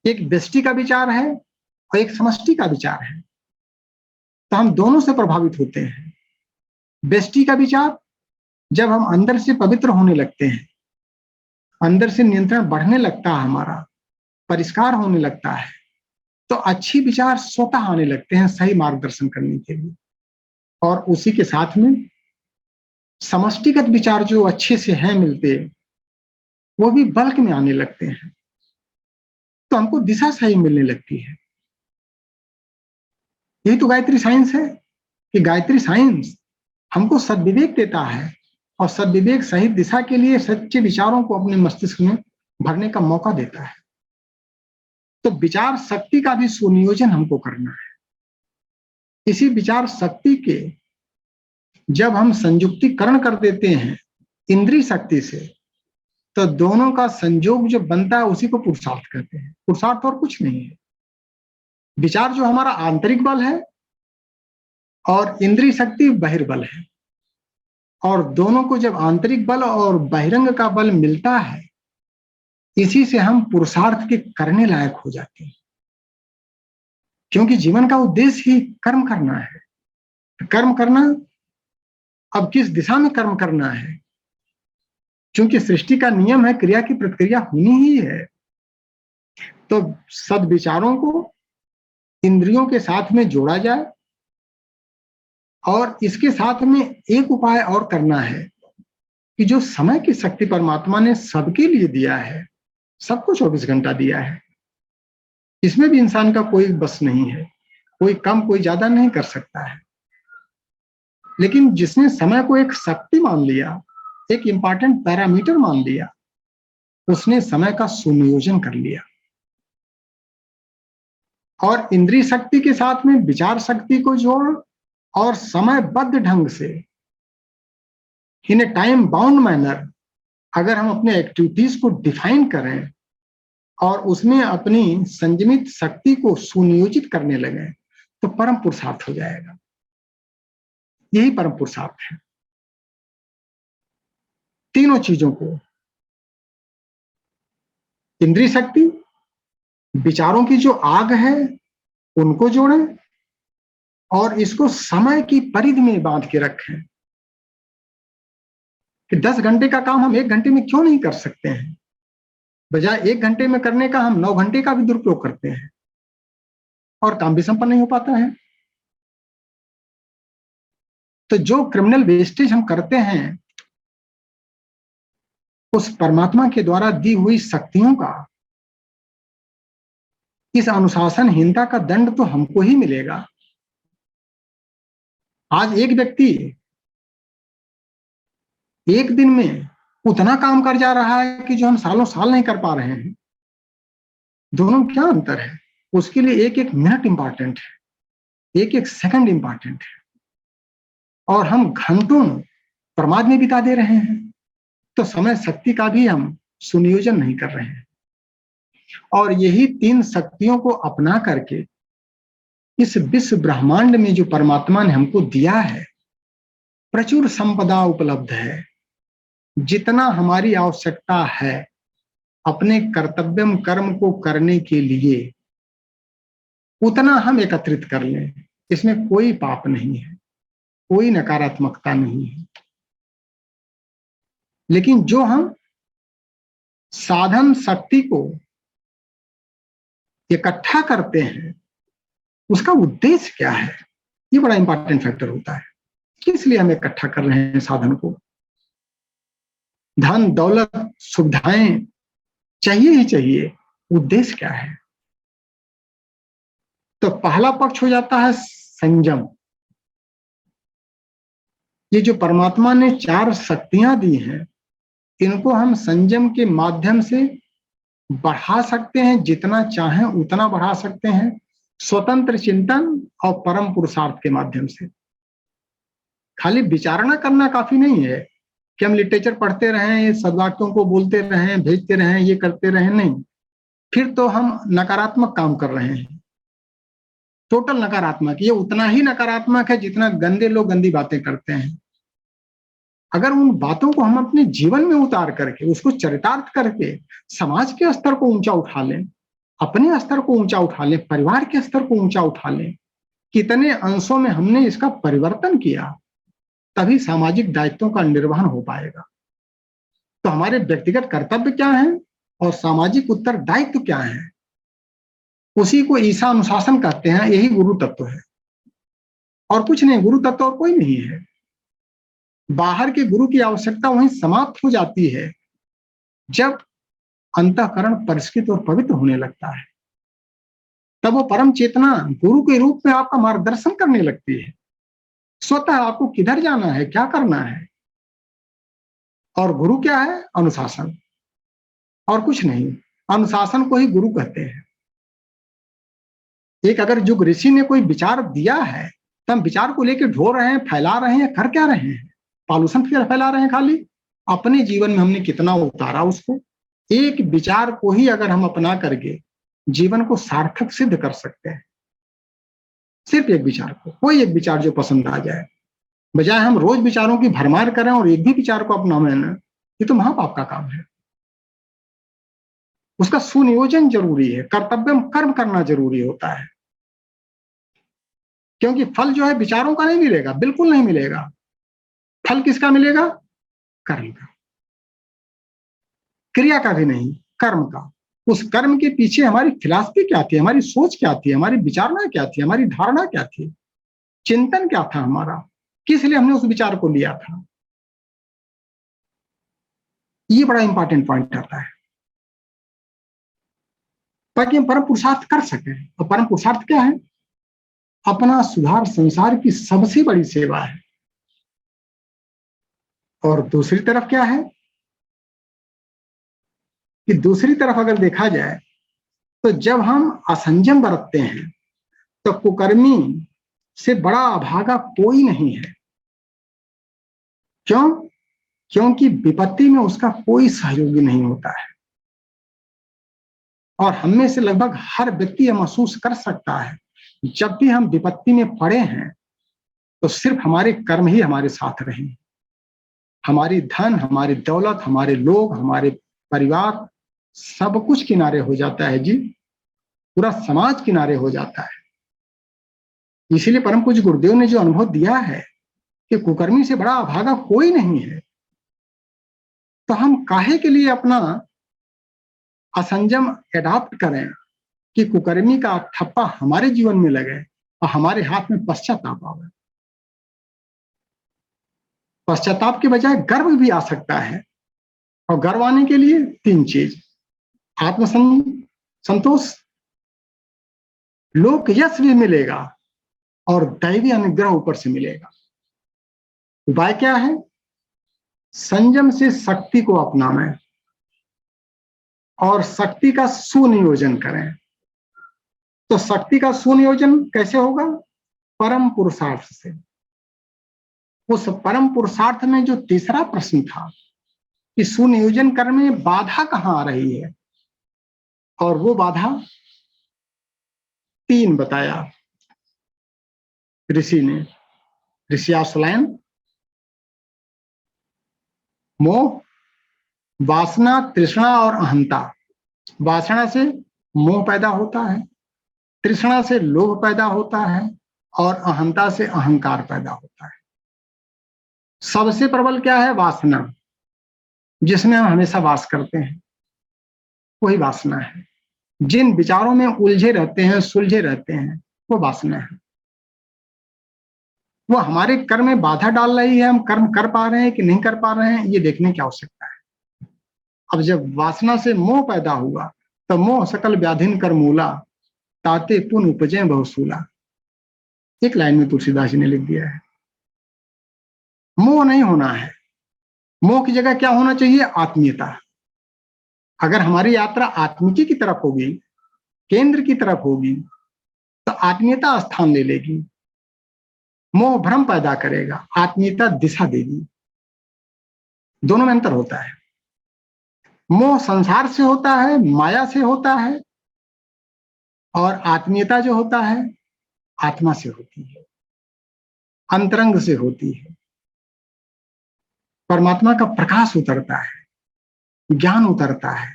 एक व्यष्टि का विचार है और एक समष्टि का विचार है, तो हम दोनों से प्रभावित होते हैं। व्यष्टि का विचार जब हम अंदर से पवित्र होने लगते हैं, अंदर से नियंत्रण बढ़ने लगता है, हमारा परिष्कार होने लगता है, तो अच्छी विचार स्वतः आने लगते हैं सही मार्गदर्शन करने के लिए। और उसी के साथ में समष्टिगत विचार जो अच्छे से हैं मिलते, वो भी बल्क में आने लगते हैं, तो हमको दिशा सही मिलने लगती है। यही तो गायत्री साइंस है कि गायत्री साइंस हमको सद्विवेक देता है और सद्विवेक सही दिशा के लिए सच्चे विचारों को अपने मस्तिष्क में भरने का मौका देता है। तो विचार शक्ति का भी सुनियोजन हमको करना है। इसी विचार शक्ति के जब हम संयुक्तिकरण कर देते हैं इंद्रिय शक्ति से, तो दोनों का संयोग जो बनता है उसी को पुरुषार्थ कहते हैं। पुरुषार्थ और कुछ नहीं है। विचार जो हमारा आंतरिक बल है और इंद्रिय शक्ति बहिर्बल है, और दोनों को जब आंतरिक बल और बहिरंग का बल मिलता है, इसी से हम पुरुषार्थ के करने लायक हो जाते हैं। क्योंकि जीवन का उद्देश्य ही कर्म करना है। कर्म करना, अब किस दिशा में कर्म करना है, क्योंकि सृष्टि का नियम है क्रिया की प्रतिक्रिया होनी ही है। तो सद्विचारों को इंद्रियों के साथ में जोड़ा जाए, और इसके साथ में एक उपाय और करना है कि जो समय की शक्ति परमात्मा ने सबके लिए दिया है, सबको 24 घंटा दिया है, इसमें भी इंसान का कोई बस नहीं है, कोई कम कोई ज्यादा नहीं कर सकता है। लेकिन जिसने समय को एक शक्ति मान लिया, एक इंपॉर्टेंट पैरामीटर मान लिया, उसने समय का सुनियोजन कर लिया और इंद्रिय शक्ति के साथ में विचार शक्ति को जोड़ और समयबद्ध ढंग से इन ए टाइम बाउंड मैनर अगर हम अपने एक्टिविटीज को डिफाइन करें और उसमें अपनी संयमित शक्ति को सुनियोजित करने लगे तो परम पुरुषार्थ हो जाएगा। यही परम पुरुषार्थ है। तीनों चीजों को, इंद्रिय शक्ति, विचारों की जो आग है उनको जोड़ें और इसको समय की परिधि में बांध के रखें कि 10 घंटे का काम हम 1 घंटे में क्यों नहीं कर सकते हैं। बजाय 1 घंटे में करने का हम 9 घंटे का भी दुरुपयोग करते हैं और काम भी संपन्न नहीं हो पाता है। तो जो क्रिमिनल वेस्टेज हम करते हैं उस परमात्मा के द्वारा दी हुई शक्तियों का, इस अनुशासनहीनता का दंड तो हमको ही मिलेगा। आज एक व्यक्ति एक दिन में उतना काम कर जा रहा है कि जो हम सालों साल नहीं कर पा रहे हैं। दोनों में क्या अंतर है? उसके लिए एक एक मिनट इंपॉर्टेंट है, एक एक सेकंड इंपॉर्टेंट है और हम घंटों प्रमाद में बिता दे रहे हैं। तो समय शक्ति का भी हम सुनियोजन नहीं कर रहे हैं और यही 3 शक्तियों को अपना करके इस विश्व ब्रह्मांड में जो परमात्मा ने हमको दिया है प्रचुर संपदा उपलब्ध है। जितना हमारी आवश्यकता है अपने कर्तव्यम कर्म को करने के लिए उतना हम एकत्रित कर लें। इसमें कोई पाप नहीं है, कोई नकारात्मकता नहीं है। लेकिन जो हम साधन शक्ति को इकट्ठा करते हैं उसका उद्देश्य क्या है, ये बड़ा इंपॉर्टेंट फैक्टर होता है। किस लिए हम इकट्ठा कर रहे हैं साधन को? धन दौलत सुविधाएं चाहिए ही चाहिए, उद्देश्य क्या है? तो पहला पक्ष हो जाता है संयम। ये जो परमात्मा ने 4 शक्तियां दी हैं इनको हम संयम के माध्यम से बढ़ा सकते हैं, जितना चाहें उतना बढ़ा सकते हैं, स्वतंत्र चिंतन और परम पुरुषार्थ के माध्यम से। खाली विचारणा करना काफी नहीं है कि हम लिटरेचर पढ़ते रहें, सद्वाक्यों को बोलते रहें, भेजते रहें, ये करते रहें, नहीं। फिर तो हम नकारात्मक काम कर रहे हैं, टोटल नकारात्मक। ये उतना ही नकारात्मक है जितना गंदे लोग गंदी बातें करते हैं। अगर उन बातों को हम अपने जीवन में उतार करके उसको चरितार्थ करके समाज के स्तर को ऊंचा उठा लें, अपने स्तर को ऊंचा उठा लें, परिवार के स्तर को ऊंचा उठा लें, कितने अंशों में हमने इसका परिवर्तन किया, तभी सामाजिक दायित्वों का निर्वहन हो पाएगा। तो हमारे व्यक्तिगत कर्तव्य क्या है और सामाजिक उत्तरदायित्व क्या है, उसी को ईसा अनुशासन कहते हैं। यही गुरु तत्व है और कुछ नहीं। गुरु तत्व और कोई नहीं है। बाहर के गुरु की आवश्यकता वहीं समाप्त हो जाती है जब अंतःकरण परिष्कृत और पवित्र होने लगता है। तब वो परम चेतना गुरु के रूप में आपका मार्गदर्शन करने लगती है। स्वतः आपको किधर जाना है, क्या करना है। और गुरु क्या है? अनुशासन, और कुछ नहीं। अनुशासन को ही गुरु कहते हैं। एक अगर युग ऋषि ने कोई विचार दिया है तो हम विचार को लेकर ढो रहे हैं, फैला रहे हैं, कर क्या रहे हैं? पॉल्यूशन फैला रहे हैं। खाली अपने जीवन में हमने कितना उतारा उसको। एक विचार को ही अगर हम अपना करके जीवन को सार्थक सिद्ध कर सकते हैं, सिर्फ एक विचार को, कोई एक विचार जो पसंद आ जाए, बजाय हम रोज विचारों की भरमार करें और एक भी विचार को अपनाएं ना, ये तो महापाप का काम है। उसका सुनियोजन जरूरी है, कर्तव्य कर्म करना जरूरी होता है। क्योंकि फल जो है विचारों का नहीं मिलेगा, बिल्कुल नहीं मिलेगा। फल किसका मिलेगा? कर्म का, क्रिया का भी नहीं, कर्म का। उस कर्म के पीछे हमारी फिलॉसफी क्या थी, हमारी सोच क्या थी, हमारी विचारणा क्या थी, हमारी धारणा क्या थी, चिंतन क्या था हमारा, किस लिए हमने उस विचार को लिया था। ये बड़ा इंपॉर्टेंट पॉइंट आता है ताकि हम परम पुरुषार्थ कर सकें। और परम पुरुषार्थ क्या है? अपना सुधार संसार की सबसे बड़ी सेवा है। और दूसरी तरफ क्या है कि दूसरी तरफ अगर देखा जाए तो जब हम असंयम बरतते हैं तो कुकर्मी से बड़ा अभागा कोई नहीं है। क्यों? क्योंकि विपत्ति में उसका कोई सहयोगी नहीं होता है। और हम में से लगभग हर व्यक्ति यह महसूस कर सकता है, जब भी हम विपत्ति में पड़े हैं तो सिर्फ हमारे कर्म ही हमारे साथ रहे। हमारी धन, हमारी दौलत, हमारे लोग, हमारे परिवार, सब कुछ किनारे हो जाता है जी। पूरा समाज किनारे हो जाता है। इसीलिए परम पूज्य गुरुदेव ने जो अनुभव दिया है कि कुकर्मी से बड़ा अभागा कोई नहीं है, तो हम काहे के लिए अपना असंयम एडॉप्ट करें कि कुकर्मी का ठप्पा हमारे जीवन में लगे और हमारे हाथ में पश्चाताप आवे। पश्चाताप के बजाय गर्व भी आ सकता है, और गर्व आने के लिए 3 चीज: आत्म संतोष, लोक यश भी मिलेगा और दैवी अनुग्रह ऊपर से मिलेगा। उपाय क्या है? संयम से शक्ति को अपनाएं और शक्ति का सुनियोजन करें। तो शक्ति का सुनियोजन कैसे होगा? परम पुरुषार्थ से। उस परम पुरुषार्थ में जो तीसरा प्रश्न था कि सुनियोजन करने में बाधा कहां आ रही है, और वो बाधा 3 बताया ऋषि ने। ऋषि आश्वलायन, मोह, वासना, तृष्णा और अहंता। वासना से मोह पैदा होता है, तृष्णा से लोभ पैदा होता है, और अहंता से अहंकार पैदा होता है। सबसे प्रबल क्या है? वासना, जिसमें हम हमेशा वास करते हैं, वही वासना है। जिन विचारों में उलझे रहते हैं, सुलझे रहते हैं, वो वासना है। वो हमारे कर्म में बाधा डाल रही है। हम कर्म कर पा रहे हैं कि नहीं कर पा रहे हैं, ये देखने की आवश्यकता है। अब जब वासना से मोह पैदा हुआ तो मोह सकल व्याधिन कर मूला, ताते पुन उपजे बहुसूला। एक लाइन में तुलसीदास जी ने लिख दिया है। मोह नहीं होना है। मोह की जगह क्या होना चाहिए? आत्मीयता। अगर हमारी यात्रा आत्मिकी की तरफ होगी, केंद्र की तरफ होगी, तो आत्मीयता स्थान ले लेगी। मोह भ्रम पैदा करेगा, आत्मीयता दिशा देगी। दोनों में अंतर होता है। मोह संसार से होता है, माया से होता है, और आत्मीयता जो होता है आत्मा से होती है, अंतरंग से होती है। परमात्मा का प्रकाश उतरता है, ज्ञान उतरता है,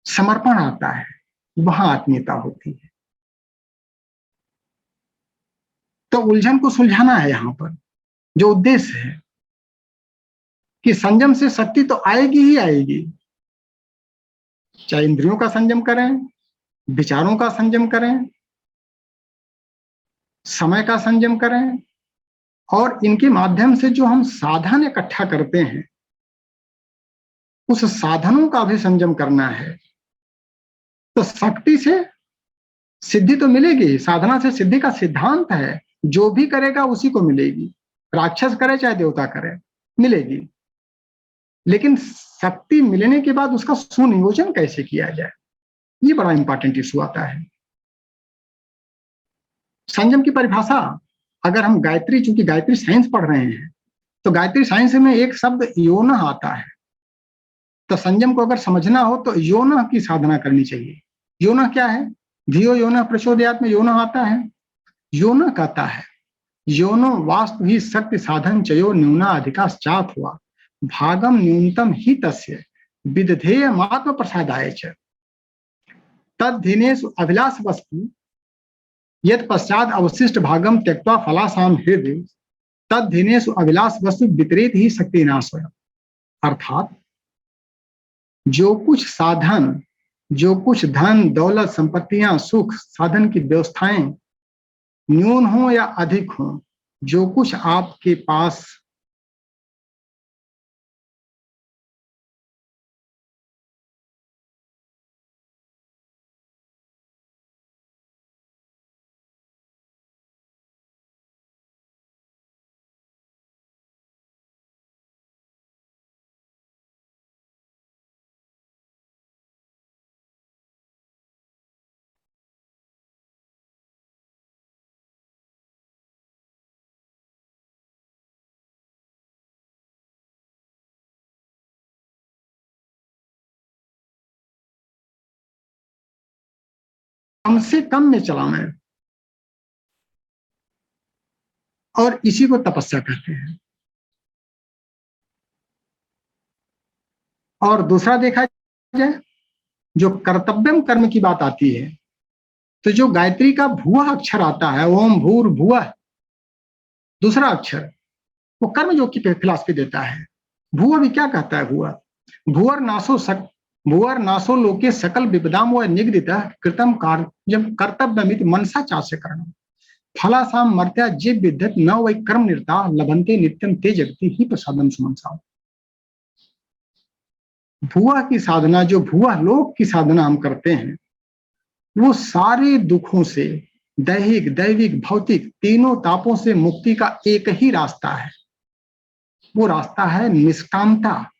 समर्पण आता है, वहां आत्मीयता होती है। तो उलझन को सुलझाना है। यहां पर जो उद्देश्य है कि संयम से शक्ति तो आएगी ही आएगी। चाहे इंद्रियों का संयम करें, विचारों का संयम करें, समय का संयम करें, और इनके माध्यम से जो हम साधन इकट्ठा करते हैं, उस साधनों का भी संयम करना है। तो शक्ति से सिद्धि तो मिलेगी। साधना से सिद्धि का सिद्धांत है, जो भी करेगा उसी को मिलेगी। राक्षस करे चाहे देवता करे, मिलेगी। लेकिन शक्ति मिलने के बाद उसका सुनियोजन कैसे किया जाए, ये बड़ा इंपॉर्टेंट इशू आता है। संयम की परिभाषा, अगर हम गायत्री, चूंकि गायत्री साइंस पढ़ रहे हैं, तो गायत्री साइंस में एक शब्द योना आता है। तो संयम को अगर समझना हो तो योना की साधना करनी चाहिए। योना क्या है? धियो योना प्रचोदयात् में योना आता है। योना कहता है, योनो वास्तु ही शक्ति साधन चयो न्यूना अधिकाश्चात हुआ, भागम न्यूनतम ही तस्य विदधेय मात्म प्रसादाय च तद्धिनेषु अभिलाष वस्तु यद पश्चात अवशिष्ट भागम त्यक्त्वा फलासाम हृदय तद्धिनेषु अभिलाष वस्तु विपरीत ही शक्ति नाश हो। अर्थात जो कुछ साधन, जो कुछ धन दौलत संपत्तियां सुख साधन की व्यवस्थाएं न्यून हो या अधिक हो, जो कुछ आपके पास कम से कम में चला मैं, और इसी को तपस्या कहते हैं। और दूसरा देखा जाए, जो कर्तव्यम कर्म की बात आती है, तो जो गायत्री का भुआ अक्षर आता है, ओम भूर भुआ, दूसरा अक्षर, वो कर्म योग की फिलॉसफी देता है। भुआ भी क्या कहता है? भुवर नासो लोके सकल विपदाम व निगदित कृतम कार्यम कर्तव्यमित मनसा चास्य करणम फलासाम मर्त्या जीव विद्यत न वै कर्म निरता लभन्ते नित्यम ते जगति ही प्रसादम सुमनसा। भुआ की साधना, जो भुआ लोक की साधना हम करते हैं, वो सारे दुखों से, दैहिक दैविक भौतिक तीनों तापों से मुक्ति का एक ही रास्ता है। वो रास्ता है निष्कामता,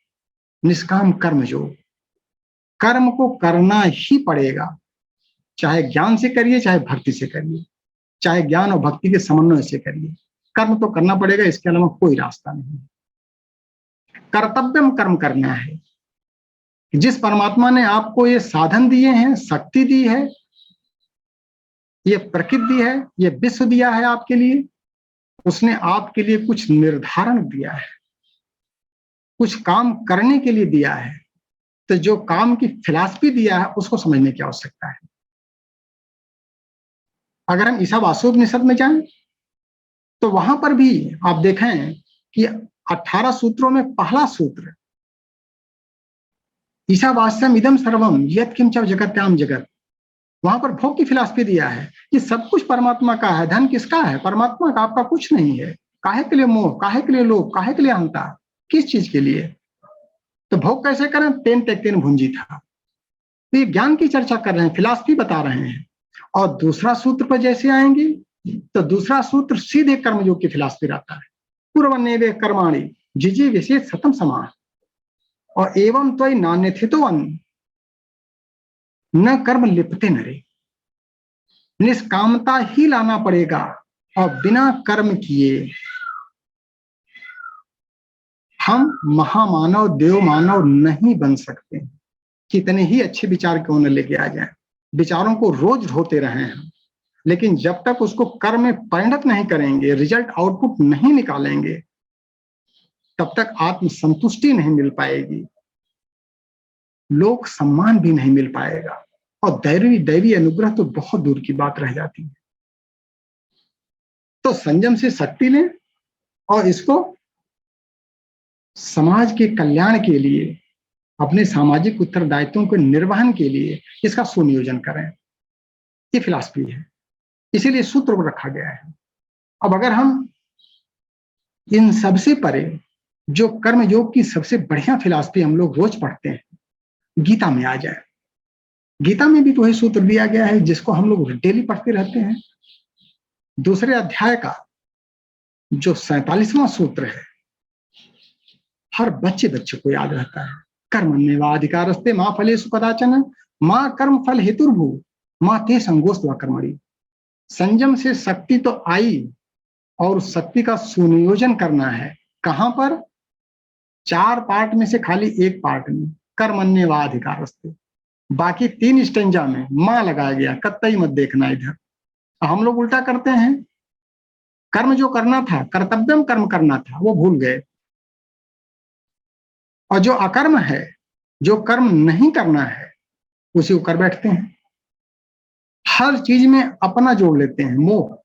निष्काम कर्म योग। कर्म को करना ही पड़ेगा, चाहे ज्ञान से करिए चाहे भक्ति से करिए, चाहे ज्ञान और भक्ति के समन्वय से करिए, कर्म तो करना पड़ेगा, इसके अलावा कोई रास्ता नहीं। कर्तव्यम कर्म करना है। जिस परमात्मा ने आपको ये साधन दिए हैं, शक्ति दी है, ये प्रकृति दी है, ये विश्व दिया है आपके लिए, उसने आपके लिए कुछ निर्धारण दिया है, कुछ काम करने के लिए दिया है। तो जो काम की फिलॉसफी दिया है उसको समझने की आवश्यकता है। अगर हम ईशावास्योपनिषद में जाएं तो वहां पर भी आप देखें कि 18 सूत्रों में पहला सूत्र, ईशावास्यम इदम सर्वम यत् किंच जगत्याम जगत, वहां पर भोग की फिलॉसफी दिया है कि सब कुछ परमात्मा का है। धन किसका है? परमात्मा का, आपका कुछ नहीं है। काहे के लिए मोह, काहे के लिए लोभ, काहे के लिए अहंता, किस चीज के लिए? तो भोग कैसे करें? तेन तेन भुंजी था। तो ये ज्ञान की चर्चा कर रहे हैं, फिलॉसफी बता रहे हैं। और दूसरा सूत्र पर जैसे आएंगे तो दूसरा सूत्र सीधे कर्मयोग की फिलॉसफी रहता है। पूर्वन्नेवे कर्माणि जिजी विशेष सतम समान और एवं त्वयि नान्यथितो न कर्म लिपते नरे। निष्कामता ही लाना पड़ेगा और बिना कर्म किए हम महामानव देव मानव नहीं बन सकते। कितने ही अच्छे विचार क्यों न लेके आ जाएं, विचारों को रोज ढोते रहे हैं, लेकिन जब तक उसको कर्म में परिणत नहीं करेंगे, रिजल्ट आउटपुट नहीं निकालेंगे, तब तक आत्मसंतुष्टि नहीं मिल पाएगी, लोक सम्मान भी नहीं मिल पाएगा, और दैवी अनुग्रह तो बहुत दूर की बात रह जाती है। तो संयम से शक्ति लें और इसको समाज के कल्याण के लिए, अपने सामाजिक उत्तरदायित्वों के निर्वहन के लिए इसका सुनियोजन करें। ये फिलॉसफी है, इसीलिए सूत्र को रखा गया है। अब अगर हम इन सबसे परे जो कर्म योग की सबसे बढ़िया फिलॉसफी हम लोग रोज पढ़ते हैं, गीता में आ जाए, गीता में भी तो वही सूत्र दिया गया है जिसको हम लोग डेली पढ़ते रहते हैं। दूसरे अध्याय का जो 47वां सूत्र है, हर बच्चे को याद रहता है। कर्मण्येवाधिकारस्ते मां फलेषु कदाचन मां कर्म फल हेतुर्भू मां ते संगोस्त्वा कर्मणि। संयम से शक्ति तो आई और उस शक्ति का सुनियोजन करना है। कहां पर? 4 पार्ट में से खाली एक पार्ट में, कर्मण्येवाधिकारस्ते। बाकी 3 स्टेंजा में मां लगाया गया, कतई मत देखना इधर। हम लोग उल्टा करते हैं, कर्म जो करना था, कर्तव्यम कर्म करना था, वो भूल गए, और जो अकर्म है, जो कर्म नहीं करना है, उसी को कर बैठते हैं। हर चीज में अपना जोड़ लेते हैं, मोह,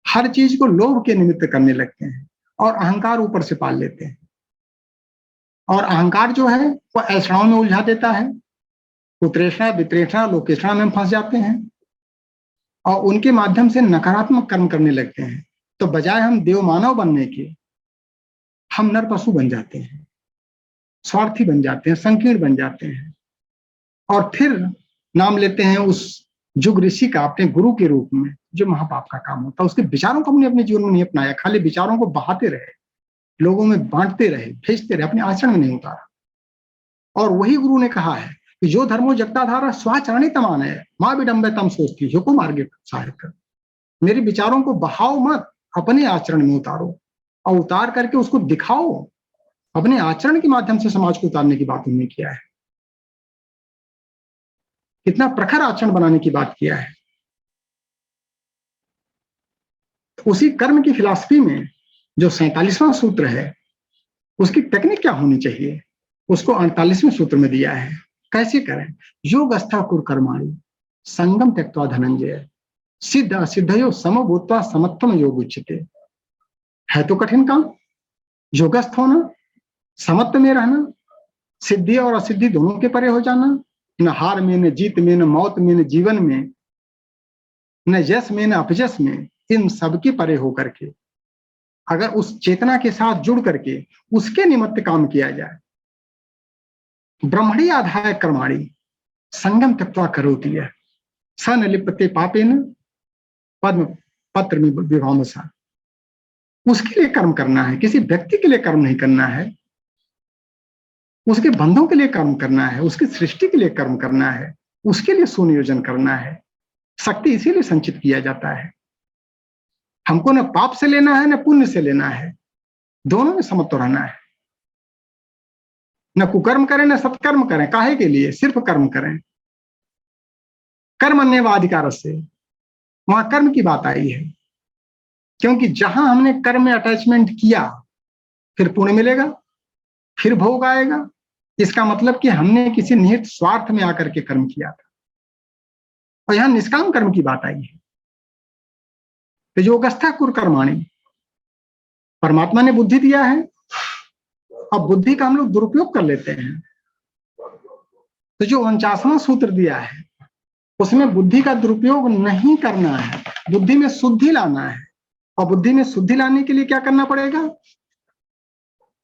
हर चीज को लोभ के निमित्त करने लगते हैं, और अहंकार ऊपर से पाल लेते हैं। और अहंकार जो है वो ऐषणाओं में उलझा देता है, कुतृष्णा वितृष्णा लोकेष्णा में फंस जाते हैं, और उनके माध्यम से नकारात्मक कर्म करने लगते हैं। तो बजाय हम देव मानव बनने के, हम नर पशु बन जाते हैं, स्वार्थी बन जाते हैं, संकीर्ण बन जाते हैं, और फिर नाम लेते हैं उस जुग ऋषि का अपने गुरु के रूप में, जो महापाप का काम होता है। उसके विचारों को हमने अपने जीवन में नहीं अपनाया, खाली विचारों को बहाते रहे, लोगों में बांटते रहे, भेजते रहे, अपने आचरण में नहीं उतारा। और वही गुरु ने कहा है कि जो धर्मो जगताधारा स्वाचरणी तमान है मां विडंबे तम सोचती हुकुम मार्गे सहायक। मेरे विचारों को बहाओ मत, अपने आचरण में उतारो, और उतार करके उसको दिखाओ। अपने आचरण के माध्यम से समाज को उतारने की बात उन्होंने किया है। कितना प्रखर आचरण बनाने की बात किया है। उसी कर्म की फिलॉसफी में जो 47वां सूत्र है, उसकी टेक्निक क्या होनी चाहिए, उसको 48वें सूत्र में दिया है। कैसे करें? योगस्था कुर्कर्माणि संगम त्यक्त्वा धनंजय सिद्ध असिद्धयो समभूत्वा समत्वम योग उच्यते। है तो कठिन काम, योगस्थ होना, समत्व में रहना, सिद्धि और असिद्धि दोनों के परे हो जाना, न हार में, न जीत में, न मौत में, न जीवन में, न यश में, न अपयश में, इन सब के परे होकर के अगर उस चेतना के साथ जुड़ करके उसके निमित्त काम किया जाए, ब्रह्मणी आधाय कर्माणि संगम त्यक्त्वा करोति है स न लिप्यते पापेन पद्म पत्र में विभामसा। उसके लिए कर्म करना है, किसी व्यक्ति के लिए कर्म नहीं करना है, उसके बंधों के लिए कर्म करना है, उसकी सृष्टि के लिए कर्म करना है, उसके लिए सुनियोजन करना है। शक्ति इसीलिए संचित किया जाता है। हमको न पाप से लेना है न पुण्य से लेना है, दोनों में समत्व रहना है। न कुकर्म करें न सत्कर्म करें, काहे के लिए? सिर्फ कर्म करें। कर्म अन्यवाधिकार से वहां कर्म की बात आई है, क्योंकि जहां हमने कर्म में अटैचमेंट किया फिर पुण्य मिलेगा, फिर भोग आएगा। इसका मतलब कि हमने किसी निहित स्वार्थ में आकर के कर्म किया था, और यहां निष्काम कर्म की बात आई है। तो योगस्था कुर्कर्माणि, परमात्मा ने बुद्धि दिया है, अब बुद्धि का हम लोग दुरुपयोग कर लेते हैं। तो जो 49वां सूत्र दिया है उसमें बुद्धि का दुरुपयोग नहीं करना है, बुद्धि में शुद्धि लाना है। और बुद्धि में शुद्धि लाने के लिए क्या करना पड़ेगा?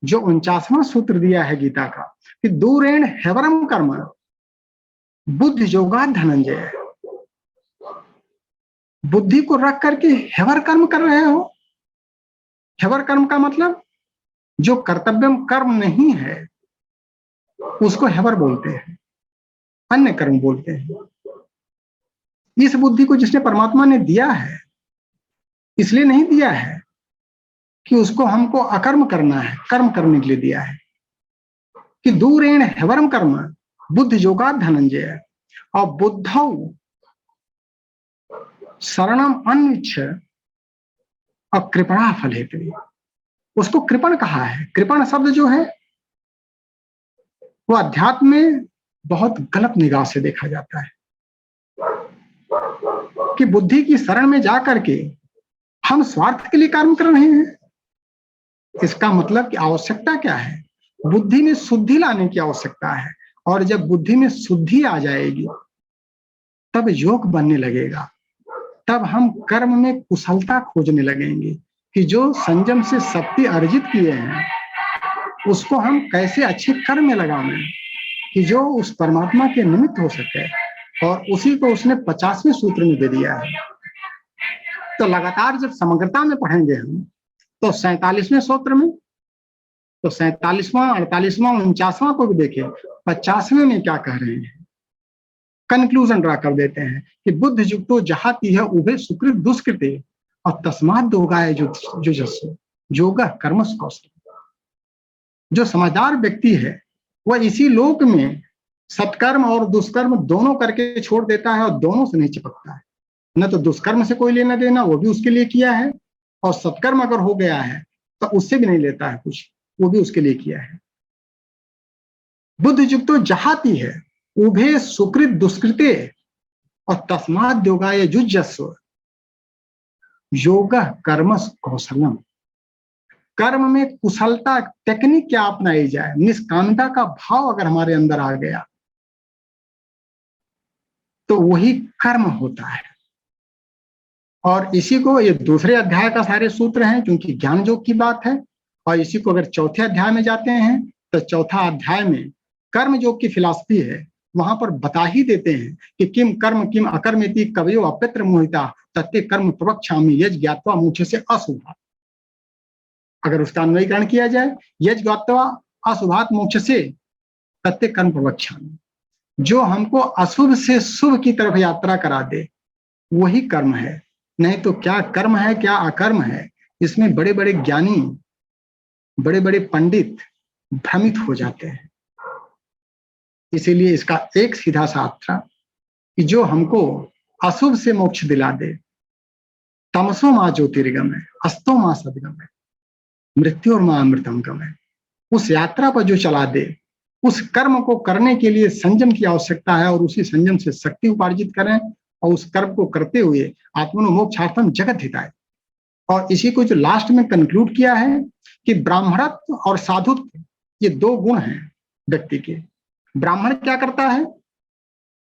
जो 49वां सूत्र दिया है गीता का कि दूरेण हैवरम कर्म बुद्धि योगात धनंजय। बुद्धि को रख करके हैवर कर्म कर रहे हो। हैवर कर्म का मतलब जो कर्तव्यम कर्म नहीं है उसको हैवर बोलते हैं, अन्य कर्म बोलते हैं। इस बुद्धि को जिसने परमात्मा ने दिया है, इसलिए नहीं दिया है कि उसको हमको अकर्म करना है, कर्म करने के लिए दिया है कि दूरेण हैवरम कर्म बुद्धि योगात धनंजय। और बुद्धौ शरणम अन्विच्छ और कृपणा फल हेतु, उसको कृपण कहा है। कृपण शब्द जो है वो अध्यात्म में बहुत गलत निगाह से देखा जाता है कि बुद्धि की शरण में जाकर के हम स्वार्थ के लिए कर्म कर रहे हैं। इसका मतलब कि आवश्यकता क्या है? बुद्धि में शुद्धि लाने की आवश्यकता है, और जब बुद्धि में शुद्धि आ जाएगी तब योग बनने लगेगा। तब हम कर्म में कुशलता खोजने लगेंगे कि जो संयम से शक्ति अर्जित किए हैं उसको हम कैसे अच्छे कर्म में लगाएं कि जो उस परमात्मा के निमित्त हो सके। और उसी को उसने 50वें सूत्र में दे दिया है। तो लगातार जब समग्रता में पढ़ेंगे हम तो 47वें सूत्र में, तो 47वां, 48वां, 49वां को भी देखें, 50वें में क्या कह रहे हैं, कंक्लूजन ड्रा कर देते हैं कि बुद्ध युक्तो जहाती है उभे सुकृत दुष्कृते और तस्मात दोगाय जो जस्सो योगा कर्म कौशल। जो समझदार व्यक्ति है वह इसी लोक में सत्कर्म और दुष्कर्म दोनों करके छोड़ देता है और दोनों से नहीं चिपकता है। न तो दुष्कर्म से कोई लेना देना, वो भी उसके लिए किया है, और सत्कर्म अगर हो गया है तो उससे भी नहीं लेता है कुछ, वो भी उसके लिए किया है। बुद्ध युक्तो जहाती है उभे सुकृत दुष्कृते और तस्मात् योगाय जुज्जस्व योग कर्म कौशलम। कर्म में कुशलता, टेक्निक क्या अपनाई जाए, निष्कामता का भाव अगर हमारे अंदर आ गया तो वही कर्म होता है। और इसी को, ये दूसरे अध्याय का सारे सूत्र हैं क्योंकि ज्ञान योग की बात है, और इसी को अगर चौथे अध्याय में जाते हैं तो चौथा अध्याय में कर्म योग की फिलॉसफी है। वहां पर बता ही देते हैं कि किम कर्म किम अकर्मेति कवयो अपित्र मोहिता तत्ते कर्म प्रवक्ष्यामि यज ज्ञात्वा मुझे से अशुभात्। अगर उसका अन्वयीकरण किया जाए, यज ज्ञात्वा अशुभात् मोक्ष से तत्ते कर्म प्रवक्ष्यामि, जो हमको अशुभ से शुभ की तरफ यात्रा करा दे वही कर्म है। नहीं तो क्या कर्म है क्या अकर्म है, इसमें बड़े बड़े ज्ञानी, बड़े बड़े पंडित भ्रमित हो जाते हैं। इसीलिए इसका एक सीधा सा कि जो हमको अशुभ से मोक्ष दिला दे। तमसो मां ज्योतिर्गमय, अस्तो मां सद्गमय, मृत्यु और मां अमृतम गमय। उस यात्रा पर जो चला दे, उस कर्म को करने के लिए संयम की आवश्यकता है और उसी संयम से शक्ति उपार्जित करें और उस कर्म को करते हुए आत्मनो मोक्षार्थम जगत हिताय। और इसी को जो लास्ट में कंक्लूड किया है कि ब्राह्मणत्व और साधुत्व ये दो गुण हैं व्यक्ति के। ब्राह्मण क्या करता है?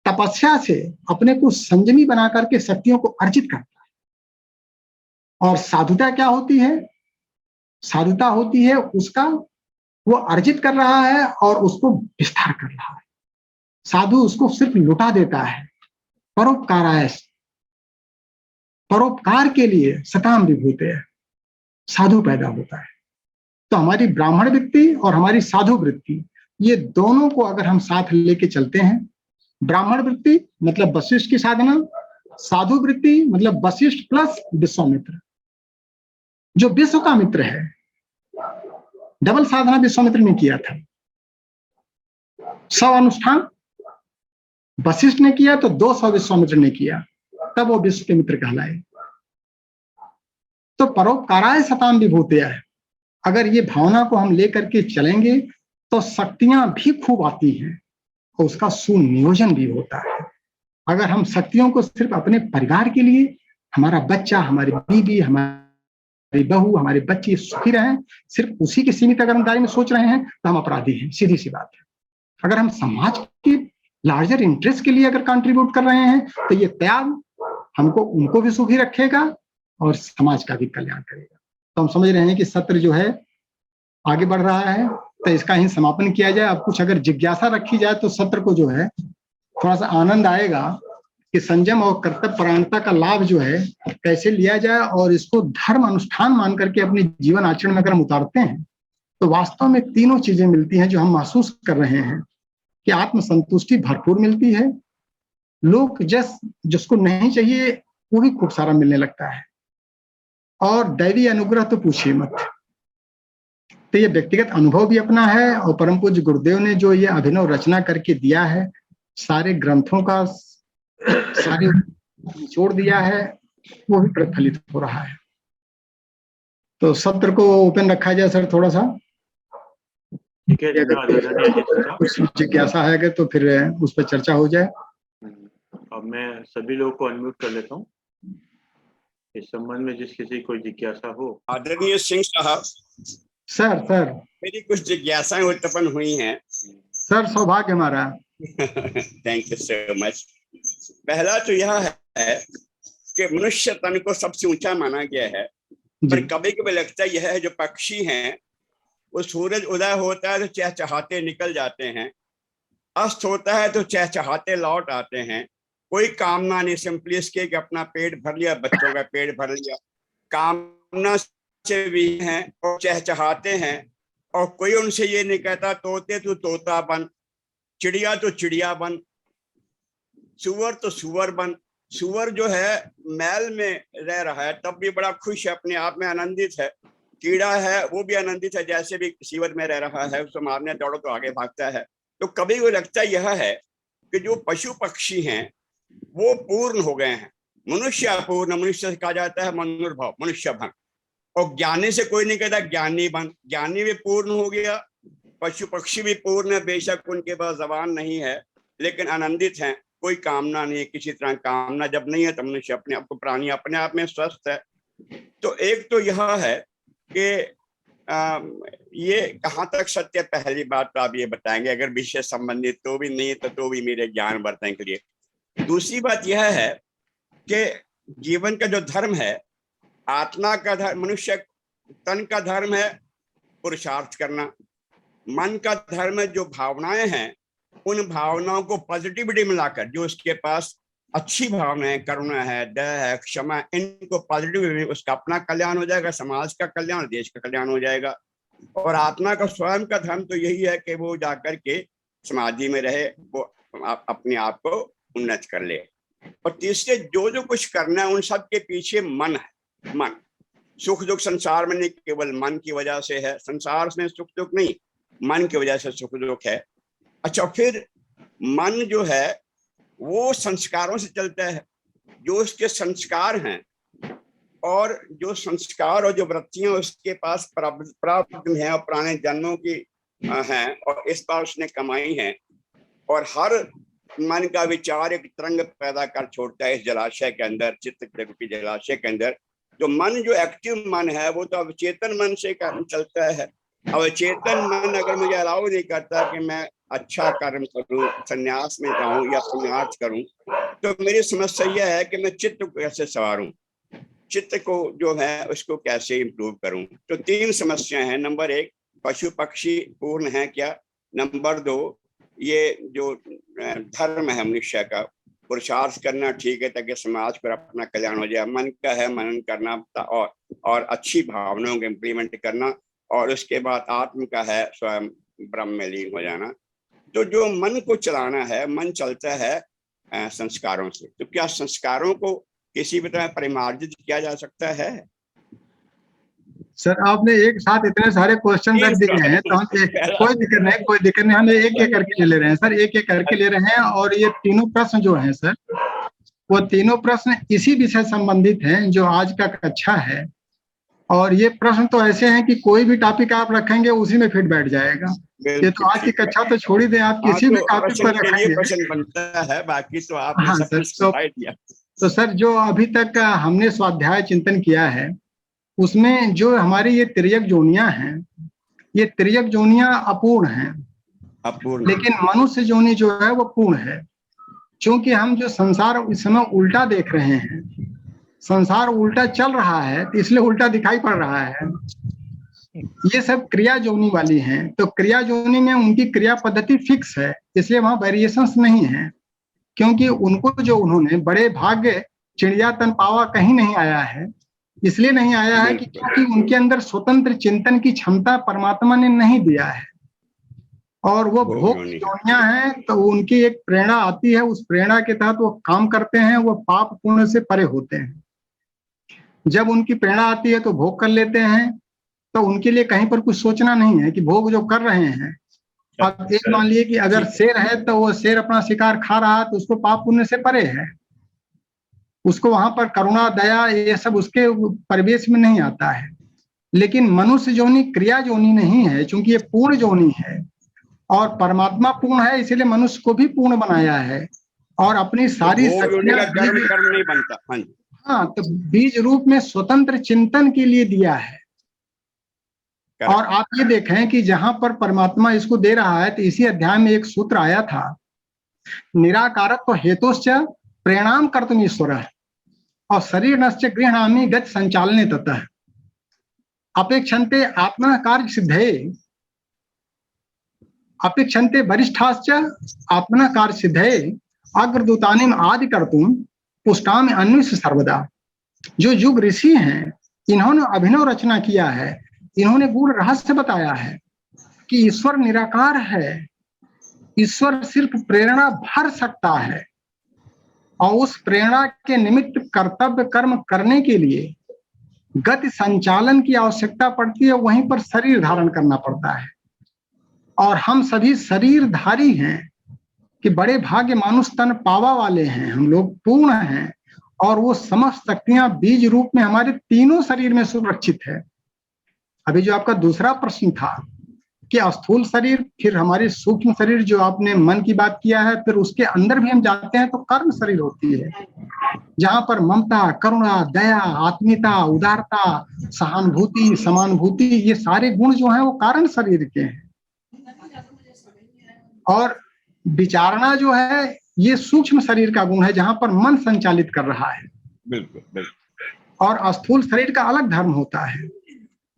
तपस्या से अपने को संयमी बना करके शक्तियों को अर्जित करता है। और साधुता क्या होती है? साधुता होती है उसका वो अर्जित कर रहा है और उसको विस्तार कर रहा है। साधु उसको सिर्फ लुटा देता है। परोपकाराय, परोपकार के लिए सताम विभूते है, साधु पैदा होता है। तो हमारी ब्राह्मण वृत्ति और हमारी साधु वृत्ति, ये दोनों को अगर हम साथ लेके चलते हैं, ब्राह्मण वृत्ति मतलब वशिष्ठ की साधना, साधु वृत्ति मतलब वशिष्ठ प्लस विश्वामित्र। जो विश्व का मित्र है, डबल साधना विश्वामित्र ने किया था। 100 अनुष्ठान वशिष्ठ ने किया तो 200 विश्वामित्र ने किया, तब वो विश्व के मित्र कहलाए। तो परोपकाराय सताम विभूते है, अगर ये भावना को हम लेकर के चलेंगे तो शक्तियां भी खूब आती हैं और उसका सुनियोजन भी होता है। अगर हम शक्तियों को सिर्फ अपने परिवार के लिए, हमारा बच्चा, हमारी बीवी, हमारी बहू, हमारे बच्चे सुखी रहें, सिर्फ उसी के सीमित अगर हम दायरे में सोच रहे हैं तो हम अपराधी हैं, सीधी सी बात है। अगर हम समाज के लार्जर इंटरेस्ट के लिए अगर कंट्रीब्यूट कर रहे हैं तो ये त्याग हमको उनको भी सुखी रखेगा और समाज का भी कल्याण करेगा। तो हम समझ रहे हैं कि सत्र जो है आगे बढ़ रहा है, तो इसका ही समापन किया जाए। अब कुछ अगर जिज्ञासा रखी जाए तो सत्र को जो है थोड़ा सा आनंद आएगा कि संयम और कर्तव्य परायणता का लाभ जो है कैसे लिया जाए और इसको धर्म अनुष्ठान मान करके अपने जीवन आचरण में अगर हम उतारते हैं तो वास्तव में तीनों चीजें मिलती हैं जो हम महसूस कर रहे हैं कि आत्मसंतुष्टि भरपूर मिलती है, लोग जिसको नहीं चाहिए वो भी खूब सारा मिलने लगता है, और दैवी अनुग्रह तो पूछिए मत। तो ये व्यक्तिगत अनुभव भी अपना है और परम पूज्य गुरुदेव ने जो ये अभिनव रचना करके दिया है, सारे ग्रंथों का सारे निचोड़ दिया है, वो भी प्रतिफलित हो रहा है। तो सत्र को ओपन रखा जाए सर थोड़ा सा। ठीक है, धन्यवाद। कुछ जिज्ञासा है अगर तो फिर उस पर चर्चा हो जाए। अब मैं सभी लोगों को अनम्यूट कर लेता हूँ इस संबंध में जिस किसी को जिज्ञासा हो। आदरणीय सिंह साहब, सर मेरी कुछ जिज्ञासाएं उत्पन्न हुई हैं। सर सौभाग्य हमारा। Thank you so much. पहला तो यह है कि मनुष्य तन को सबसे ऊंचा माना गया है, पर कभी कभी लगता यह है जो पक्षी हैं वो सूरज उदय होता है तो चहचहाते निकल जाते हैं, अस्त होता है तो चहचहाते लौट आते हैं। कोई कामना नहीं, सिंपली इसके कि अपना पेट भर लिया, बच्चों का पेट भर लिया, कामना से भी हैं और चहचहाते हैं। और कोई उनसे ये नहीं कहता तोते तो तोता बन, चिड़िया तो चिड़िया बन, सुअर तो सुअर बन। सुअर जो है मैल में रह रहा है तब भी बड़ा खुश है, अपने आप में आनंदित है। कीड़ा है वो भी आनंदित है, जैसे भी सीवर में रह रहा है, उसको मारने दौड़ो तो आगे भागता है। तो कभी वो लगता यह है कि जो पशु पक्षी हैं वो पूर्ण हो गए हैं, मनुष्य अपूर्ण। मनुष्य से कहा जाता है मनुर्भव, मनुष्य भंग। और ज्ञानी से कोई नहीं कहता ज्ञानी बन, ज्ञानी भी पूर्ण हो गया, पशु पक्षी भी पूर्ण है। बेशक उनके पास जबान नहीं है लेकिन आनंदित हैं, कोई कामना नहीं है, किसी तरह कामना जब नहीं है तो मनुष्य अपने आप को, प्राणी अपने आप में स्वस्थ है। तो एक तो यह है कि ये कहाँ तक सत्य, पहली बात तो आप ये बताएंगे, अगर विषय संबंधित तो भी नहीं तो भी मेरे ज्ञान वर्धन के लिए। दूसरी बात यह है कि जीवन का जो धर्म है, आत्मा का धर्म, मनुष्य तन का धर्म है पुरुषार्थ करना, मन का धर्म है जो भावनाएं हैं उन भावनाओं को पॉजिटिविटी मिलाकर, जो उसके पास अच्छी भावना है, करुणा है, दया है, क्षमा, इनको पॉजिटिव, उसका अपना कल्याण हो जाएगा, समाज का कल्याण, देश का कल्याण हो जाएगा। और आत्मा का स्वयं का धर्म तो यही है कि वो जाकर के समाधि में रहे, वो अपने आप को उन्नत कर ले। और तीसरे जो कुछ करना है उन सब के पीछे मन है। मन, सुख दुख संसार में नहीं केवल मन की वजह से है, संसार में सुख दुख नहीं, मन की वजह से सुख दुख है। अच्छा, फिर मन जो है वो संस्कारों से चलता है। जो उसके संस्कार हैं और जो संस्कार और जो वृत्तियां उसके पास प्राप्त हैं और पुराने जन्मों की हैं और इस बार उसने कमाई हैं, और हर मन का विचार एक तरंग पैदा कर छोड़ता है इस जलाशय के अंदर, चित्त के जलाशय के अंदर। जो मन, जो एक्टिव मन है, वो तो अवचेतन मन से कर्म चलता है। अवचेतन मन अगर मुझे अलाउ नहीं करता कि मैं अच्छा कर्म करूं, संन्यास में जाऊं या पुण्यार्थ करूं, तो मेरी समस्या यह है कि मैं चित्त को कैसे संवारूं, चित्त को जो है उसको कैसे इम्प्रूव करूं। तो 3 समस्याएं हैं। नंबर 1, पशु पक्षी पूर्ण है क्या। नंबर 2, ये जो धर्म है मनुष्य का, पुरुषार्थ करना ठीक है ताकि समाज पर अपना कल्याण हो जाए। मन का है मनन करना और अच्छी भावनाओं को इम्प्लीमेंट करना, और उसके बाद आत्म का है स्वयं ब्रह्म में लीन हो जाना। तो जो मन को चलाना है, मन चलता है संस्कारों से। तो क्या संस्कारों को किसी भी तरह परिमार्जित किया जा सकता है? सर आपने एक साथ इतने सारे क्वेश्चन रख दिए हैं, तो हम कोई दिक्कत नहीं, हम एक एक करके ले रहे हैं सर, एक एक करके ले रहे हैं। और ये तीनों प्रश्न जो हैं सर, वो तीनों प्रश्न इसी विषय संबंधित हैं जो आज का कक्षा है। और ये प्रश्न तो ऐसे हैं कि कोई भी टॉपिक आप रखेंगे उसी में फिट बैठ जाएगा। ये तो आज की कक्षा तो छोड़ ही दें, आप किसी भी टॉपिक पर रखेंगे प्रश्न बनता है, बाकी तो आप। हाँ सर, तो सर जो अभी तक हमने स्वाध्याय चिंतन किया है, उसमें जो हमारी ये तिर्यक जोनियां हैं, ये तिर्यक जोनियां अपूर्ण हैं, लेकिन मनुष्य जोनि जो है वो पूर्ण है। क्योंकि हम जो संसार इस समय उल्टा देख रहे हैं, संसार उल्टा चल रहा है, तो इसलिए उल्टा दिखाई पड़ रहा है। ये सब क्रिया जोनि वाली हैं, तो क्रिया जोनि में उनकी क्रिया पद्धति फिक्स है, इसलिए वहां वेरिएशंस नहीं है। क्योंकि उनको जो उन्होंने बड़े भाग्य चिड़िया तन पावा कहीं नहीं आया है, इसलिए नहीं आया है कि क्योंकि उनके अंदर स्वतंत्र चिंतन की क्षमता परमात्मा ने नहीं दिया है। और वो भोग जोनियां हैं, तो उनकी एक प्रेरणा आती है, उस प्रेरणा के तहत वो काम करते हैं, वो पाप पुण्य से परे होते हैं। जब उनकी प्रेरणा आती है तो भोग कर लेते हैं, तो उनके लिए कहीं पर कुछ सोचना नहीं है कि भोग जो कर रहे हैं। अब एक मान लिए कि अगर शेर है तो वो शेर अपना शिकार खा रहा है, तो उसको पाप पुण्य से परे है, उसको वहां पर करुणा दया ये सब उसके परिवेश में नहीं आता है। लेकिन मनुष्य जोनि क्रिया जोनि नहीं है, क्योंकि ये पूर्ण जोनि है और परमात्मा पूर्ण है, इसीलिए मनुष्य को भी पूर्ण बनाया है। और अपनी सारी कर्म नहीं बनता। हाँ, तो बीज रूप में स्वतंत्र चिंतन के लिए दिया है। और आप ये देखें कि जहां पर परमात्मा इसको दे रहा है, तो इसी अध्याय में एक सूत्र आया था, निराकारत्व हेतुश्च प्रेरणाम कर्तुम ईश्वरः और शरीर नश्च गृह्णामि गति संचालने ततः अपेक्षन्ते आत्मनः कार्य सिद्धये अपेक्षन्ते वरिष्ठाश्च आत्मनः कार्य सिद्धये अग्रदूतानिम आदि कर्तुम पुष्टामि अन्विष सर्वदा। जो युग ऋषि हैं, इन्होंने अभिनव रचना किया है, इन्होंने गूढ़ रहस्य बताया है कि ईश्वर निराकार है, ईश्वर सिर्फ प्रेरणा भर सकता है, और उस प्रेरणा के निमित्त कर्तव्य कर्म करने के लिए गति संचालन की आवश्यकता पड़ती है, वहीं पर शरीर धारण करना पड़ता है। और हम सभी शरीरधारी हैं कि बड़े भाग्य मानुष तन पावा वाले हैं, हम लोग पूर्ण हैं, और वो समस्त शक्तियां बीज रूप में हमारे तीनों शरीर में सुरक्षित है। अभी जो आपका दूसरा प्रश्न था कि स्थूल शरीर, फिर हमारी सूक्ष्म शरीर, जो आपने मन की बात किया है, फिर उसके अंदर भी हम जाते हैं तो कर्म शरीर होती है, जहां पर ममता, करुणा, दया, आत्मीयता, उदारता, सहानुभूति, समानुभूति, ये सारे गुण जो हैं वो कारण शरीर के हैं। और विचारणा जो है ये सूक्ष्म शरीर का गुण है, जहां पर मन संचालित कर रहा है। बिल्कुल। और स्थूल शरीर का अलग धर्म होता है।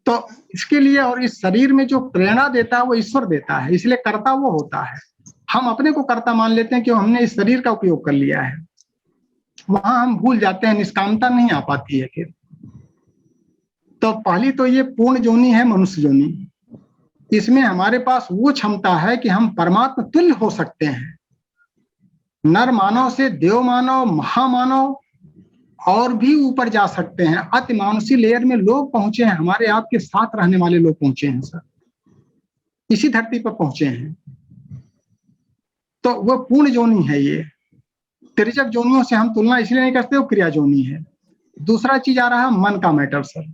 तो इसके लिए, और इस शरीर में जो प्रेरणा देता है वो ईश्वर देता है, इसलिए कर्ता वो होता है। हम अपने को कर्ता मान लेते हैं कि हमने इस शरीर का उपयोग कर लिया है, वहां हम भूल जाते हैं, निष्कामता नहीं आ पाती है फिर। तो पहली तो ये पूर्ण जोनि है मनुष्य जोनि, इसमें हमारे पास वो क्षमता है कि हम परमात्मा तुल्य हो सकते हैं। नर मानव से देव मानव, महामानव और भी ऊपर जा सकते हैं, अति मानुषी लेयर में लोग पहुंचे हैं, हमारे आपके साथ रहने वाले लोग पहुंचे हैं सर, इसी धरती पर पहुंचे हैं। तो वो पूर्ण जोनि है ये। तिर्यक जोनियों से हम तुलना इसलिए नहीं करते, वो क्रिया जोनी है। दूसरा चीज आ रहा है मन का मैटर सर।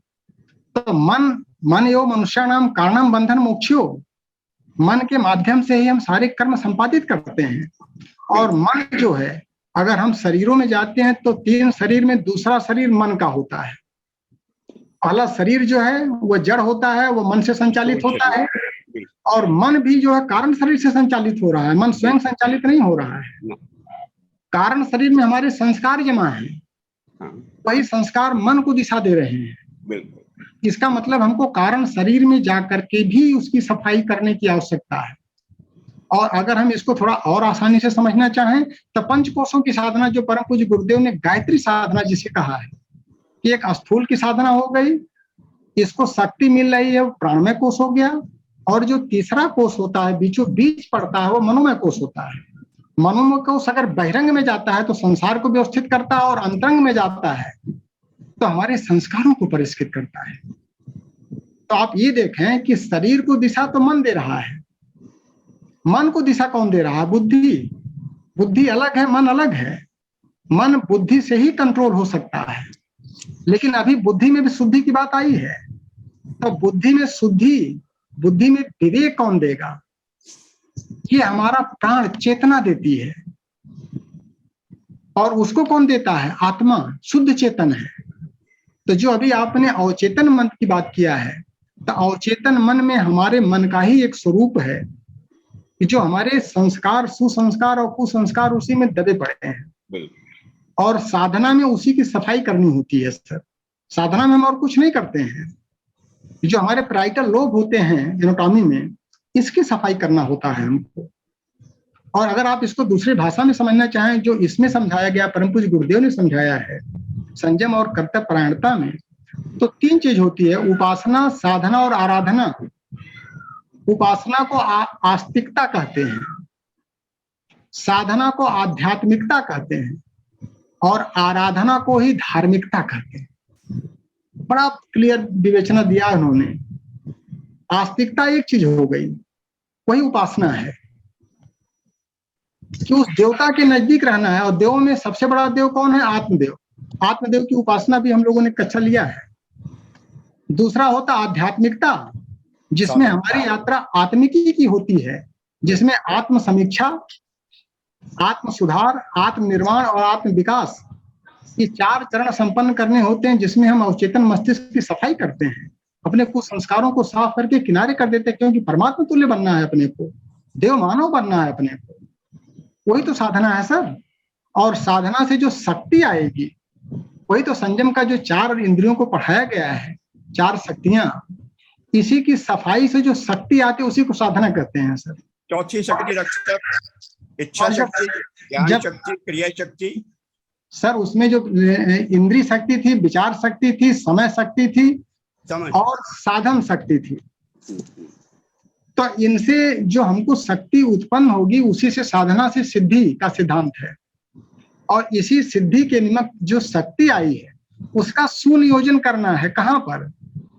तो मन यो मनुष्य नाम कारणम बंधन मोक्षो, मन के माध्यम से ही हम सारे कर्म संपादित करते हैं। और मन जो है, अगर हम शरीरों में जाते हैं तो 3 शरीर में दूसरा शरीर मन का होता है। पहला शरीर जो है वो जड़ होता है, वो मन से संचालित होता है। और मन भी जो है कारण शरीर से संचालित हो रहा है, मन स्वयं संचालित नहीं हो रहा है। कारण शरीर में हमारे संस्कार जमा है, वही संस्कार मन को दिशा दे रहे हैं। इसका मतलब हमको कारण शरीर में जाकर के भी उसकी सफाई करने की आवश्यकता है। और अगर हम इसको थोड़ा और आसानी से समझना चाहें तो पंचकोशों की साधना, जो परम पूज्य गुरुदेव ने गायत्री साधना जिसे कहा है, कि एक स्थूल की साधना हो गई, इसको शक्ति मिल रही है, वो प्राणमय कोश हो गया। और जो तीसरा कोश होता है, बीचों बीच पड़ता है, वो मनोमय कोश होता है। मनोमय कोश अगर बहिरंग में जाता है तो संसार को व्यवस्थित करता है, और अंतरंग में जाता है तो हमारे संस्कारों को परिष्कृत करता है। तो आप ये देखें कि शरीर को दिशा तो मन दे रहा है, मन को दिशा कौन दे रहा है? बुद्धि। बुद्धि अलग है, मन अलग है। मन बुद्धि से ही कंट्रोल हो सकता है, लेकिन अभी बुद्धि में भी शुद्धि की बात आई है। तो बुद्धि में शुद्धि, बुद्धि में विवेक कौन देगा? ये हमारा प्राण चेतना देती है। और उसको कौन देता है? आत्मा, शुद्ध चेतन है। तो जो अभी आपने अवचेतन मन की बात किया है, तो अवचेतन मन में हमारे मन का ही एक स्वरूप है कि जो हमारे संस्कार, सुसंस्कार और कुसंस्कार उसी में दबे पड़े हैं। और साधना में उसी की सफाई करनी होती है सर। साधना में हम और कुछ नहीं करते हैं। जो हमारे पैराइटल लोब होते हैं एनाटॉमी में, इसकी सफाई करना होता है हमको। और अगर आप इसको दूसरी भाषा में समझना चाहें, जो इसमें समझाया गया, परम पूज्य गुरुदेव ने समझाया है संयम और कर्तव्य परायणता में, तो 3 चीज होती है: उपासना, साधना और आराधना। उपासना को आस्तिकता कहते हैं, साधना को आध्यात्मिकता कहते हैं, और आराधना को ही धार्मिकता कहते हैं। बड़ा क्लियर विवेचना दिया उन्होंने। आस्तिकता एक चीज हो गई, वही उपासना है कि उस देवता के नजदीक रहना है। और देवों में सबसे बड़ा देव कौन है? आत्मदेव। आत्मदेव की उपासना भी हम लोगों ने कक्षा लिया है। दूसरा होता आध्यात्मिकता, जिसमें हमारी यात्रा आत्मिकी की होती है, जिसमें आत्म समीक्षा, आत्म सुधार, आत्म निर्माण और आत्म विकास, ये 4 चरण संपन्न करने होते हैं, जिसमें हम अवचेतन मस्तिष्क की सफाई करते हैं, अपने कुछ संस्कारों को साफ करके किनारे कर देते हैं, क्योंकि परमात्मा तुल्य बनना है अपने को, देव मानव बनना है अपने को। वही तो साधना है सर। और साधना से जो शक्ति आएगी, वही तो संयम का जो 4 इंद्रियों को पढ़ाया गया है, 4 शक्तियां, इसी की सफाई से जो शक्ति आती है उसी को साधना कहते हैं सर। चौथी शक्ति रक्षक, इच्छा शक्ति, ज्ञान शक्ति, क्रिया शक्ति। सर उसमें जो इंद्रिय शक्ति थी, विचार शक्ति थी, समय शक्ति थी और साधन शक्ति थी। तो इनसे जो हमको शक्ति उत्पन्न होगी, उसी से साधना से सिद्धि का सिद्धांत है। और इसी सिद्धि के निमित्त जो शक्ति आई है, उसका सुनियोजन करना है। कहाँ पर?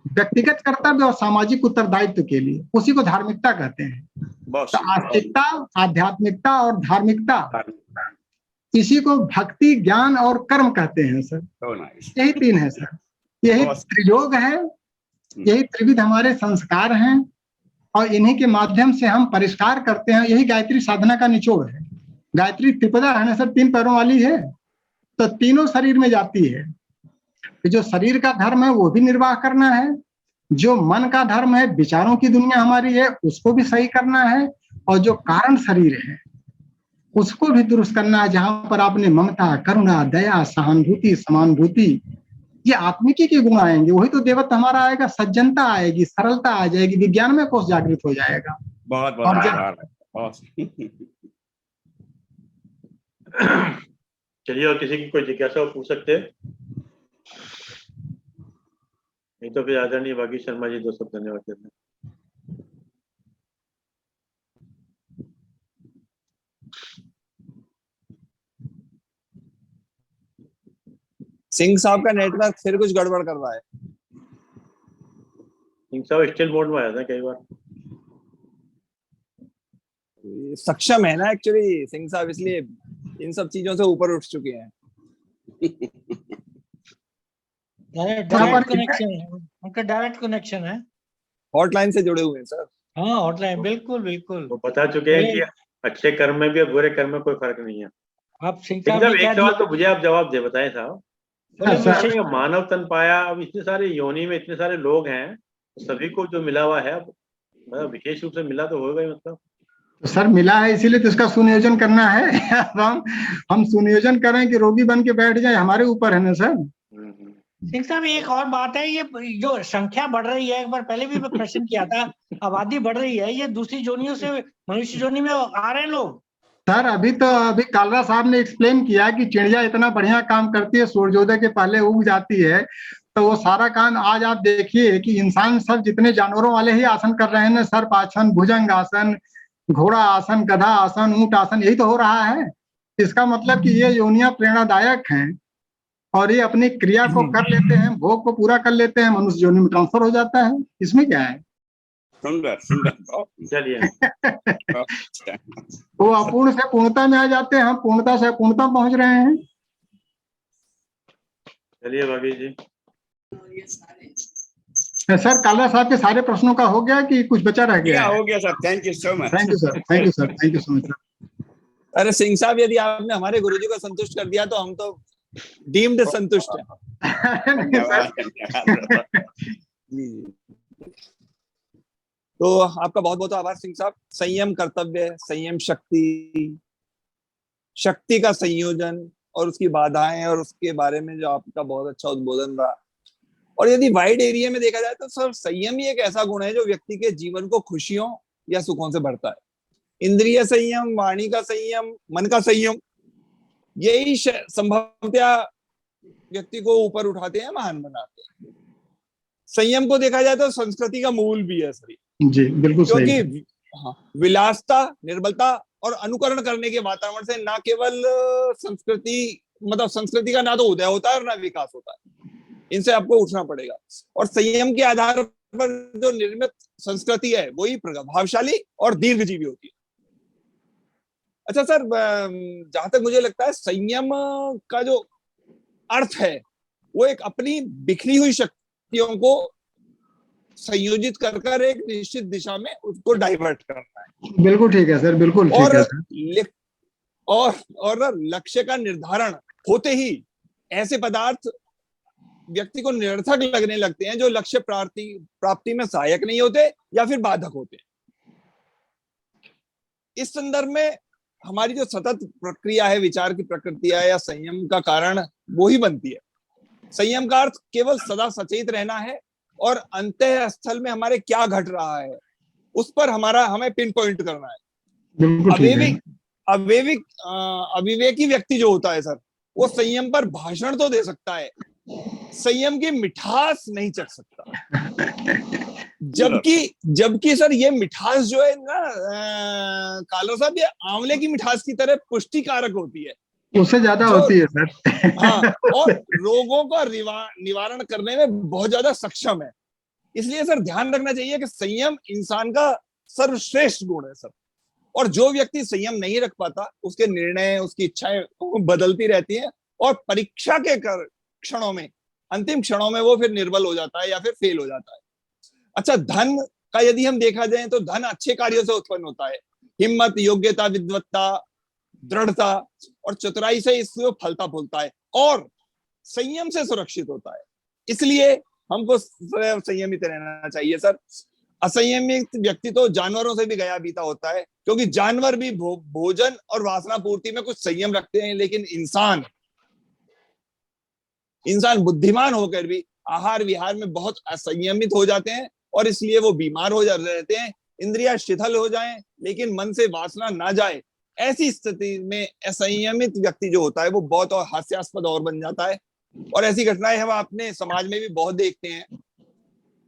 व्यक्तिगत कर्तव्य और सामाजिक उत्तरदायित्व के लिए। उसी को धार्मिकता कहते हैं। तो आस्तिकता, आध्यात्मिकता और धार्मिकता, इसी को भक्ति, ज्ञान और कर्म कहते हैं सर। यही 3 है सर। यही त्रियोग है, यही त्रिविध हमारे संस्कार हैं, और इन्हीं के माध्यम से हम परिष्कार करते हैं। यही गायत्री साधना का निचोड़ है। गायत्री त्रिपदा है ना सर, 3 पैरों वाली है, तो तीनों शरीर में जाती है। जो शरीर का धर्म है वो भी निर्वाह करना है, जो मन का धर्म है, विचारों की दुनिया हमारी है, उसको भी सही करना है, और जो कारण शरीर है उसको भी दुरुस्त करना है, जहां पर आपने ममता, करुणा, दया, सहानुभूति, समानुभूति, ये आत्मिकी के गुण आएंगे, वही तो देवत्व हमारा आएगा। सज्जनता आएगी, सरलता आ जाएगी, विज्ञान में कोष जागृत हो जाएगा। बहुत बहुत चलिए, और किसी की कोई जिज्ञासा हो पूछ सकते हैं, नहीं तो फिर आदरणीय भागी शर्मा जी 2 शब्द धन्यवाद देते हैं। सिंह साहब का नेटवर्क फिर कुछ गड़बड़ कर रहा है। सिंह साहब स्टिल मोड में आया था कई बार। सक्षम है ना एक्चुअली सिंह साहब, इसलिए इन सब चीजों से ऊपर उठ चुके हैं। डायरेक्ट कनेक्शन है, उनका डायरेक्ट कनेक्शन है, हॉटलाइन से जुड़े हुए हैं सर। हाँ हॉटलाइन, बिल्कुल बिल्कुल। वो बता चुके हैं कि अच्छे कर्म में भी और बुरे कर्म में कोई फर्क नहीं है। आप सिंह सिंह साहब साहब ने एक सवाल तो मुझे आप जवाब दे बताएं साहब। बोले सर, विशेष- आपने मानव तन पाया, अब इतने सारे योनि में इतने सारे लोग हैं, सभी को जो मिला हुआ है, अब मतलब विशेष रूप से मिला तो होगा ही, मतलब तो सर मिला है इसीलिए तो इसका सुनियोजन करना है। अब हम सुनियोजन करें कि रोगी बन के बैठ जाए, हमारे ऊपर है ना सर। सिंह साहब एक और बात है, ये जो संख्या बढ़ रही है, एक बार पहले भी मैं प्रश्न किया था, आबादी बढ़ रही है, ये दूसरी जोनियों से मनुष्य जोनी में आ रहे हैं लोग। सर अभी कालरा साहब ने एक्सप्लेन किया कि चिड़िया इतना बढ़िया काम करती है, सूर्योदय के पहले उग जाती है, तो वो सारा काम आज आप देखिए कि इंसान सब जितने जानवरों वाले ही आसन कर रहे हैं ना, सर्प आसन, भुजंग आसन, घोड़ा आसन, गधा आसन, ऊंट आसन, यही तो हो रहा है। इसका मतलब कि ये योनियां प्रेरणादायक हैं और ये अपनी क्रिया को कर लेते हैं, भोग को पूरा कर लेते हैं, मनुष्य योनि में ट्रांसफर हो जाता है। इसमें क्या है? सुंदर सुंदर। चलिए वो अपूर्ण से पूर्णता में आ जाते हैं, हम पूर्णता से अपूर्णता पहुंच रहे हैं। चलिए भाभी जी। सर कालरा साहब के सारे प्रश्नों का हो गया कि कुछ बचा रह गया है? हो गया sir, thank you so much. Thank you sir, thank you sir, thank you so much sir. अरे सिंह साहब, यदि आपने हमारे गुरुजी को संतुष्ट कर दिया तो हम तो डीम्ड संतुष्ट हैं। धन्यवाद धन्यवाद। जी जी। तो आपका बहुत बहुत आभार सिंह साहब। संयम कर्तव्य, संयम शक्ति, शक्ति का संयोजन और उसकी बाधाएं, और उसके बारे में जो आपका बहुत अच्छा उद्बोधन रहा। और यदि वाइड एरिया में देखा जाए तो सर संयम ही एक ऐसा गुण है जो व्यक्ति के जीवन को खुशियों या सुखों से भरता है। इंद्रिय संयम, वाणी का संयम, मन का संयम, यही संभवतया व्यक्ति को ऊपर उठाते हैं, महान बनाते हैं। संयम को देखा जाए तो संस्कृति का मूल भी है सर, जी बिल्कुल सही। क्योंकि विलासता, निर्बलता और अनुकरण करने के वातावरण से ना केवल संस्कृति, मतलब संस्कृति का ना तो उदय होता है और ना विकास होता है, इनसे आपको उठना पड़ेगा। और संयम के आधार पर जो निर्मित संस्कृति है वही प्रभावशाली और दीर्घजीवी होती है। अच्छा सर, जहां तक मुझे लगता है संयम का जो अर्थ है वो एक अपनी बिखरी हुई शक्तियों को संयोजित कर एक निश्चित दिशा में उसको डाइवर्ट करना है। बिल्कुल ठीक है सर, बिल्कुल ठीक है सर। और लक्ष्य का निर्धारण होते ही ऐसे पदार्थ व्यक्ति को निरर्थक लगने लगते हैं जो लक्ष्य प्राप्ति में सहायक नहीं होते या फिर बाधक होते हैं। इस संदर्भ में हमारी जो सतत प्रक्रिया है, विचार की प्रकृति है या संयम का कारण वो ही बनती है। संयम का अर्थ केवल सदा सचेत रहना है और अंतःस्थल में हमारे क्या घट रहा है उस पर हमें पिन पॉइंट करना है। अविवेकी व्यक्ति जो होता है सर, वो संयम पर भाषण तो दे सकता है, संयम की मिठास नहीं चख सकता। जबकि सर ये मिठास जो है ना कालो साहब, ये आंवले की मिठास की तरह पुष्टिकारक होती है, उससे ज्यादा होती है सर। हाँ, और रोगों का निवारण करने में बहुत ज्यादा सक्षम है। इसलिए सर ध्यान रखना चाहिए कि संयम इंसान का सर्वश्रेष्ठ गुण है सर। और जो व्यक्ति संयम नहीं रख पाता, उसके निर्णय, उसकी इच्छाएं बदलती रहती हैं और परीक्षा के क्षणों में, अंतिम क्षणों में वो फिर निर्बल हो जाता है या फिर फेल हो जाता है। अच्छा, धन का यदि हम देखा जाए तो धन अच्छे कार्यों से उत्पन्न होता है। हिम्मत, योग्यता, विद्वत्ता, दृढ़ता और चतुराई से इससे फलता फूलता है और संयम से सुरक्षित होता है। इसलिए हमको संयमित रहना चाहिए सर। असंयमित व्यक्ति तो जानवरों से भी गया बीता होता है, क्योंकि जानवर भी भोजन और वासना पूर्ति में कुछ संयम रखते हैं, लेकिन इंसान बुद्धिमान होकर भी आहार विहार में बहुत असंयमित हो जाते हैं और इसलिए वो बीमार हो रहते हैं। इंद्रियां शिथिल हो जाएं लेकिन मन से वासना ना जाए, ऐसी स्थिति में असंयमित व्यक्ति जो होता है वो बहुत और हास्यास्पद और बन जाता है। और ऐसी घटनाएं हम अपने समाज में भी बहुत देखते हैं,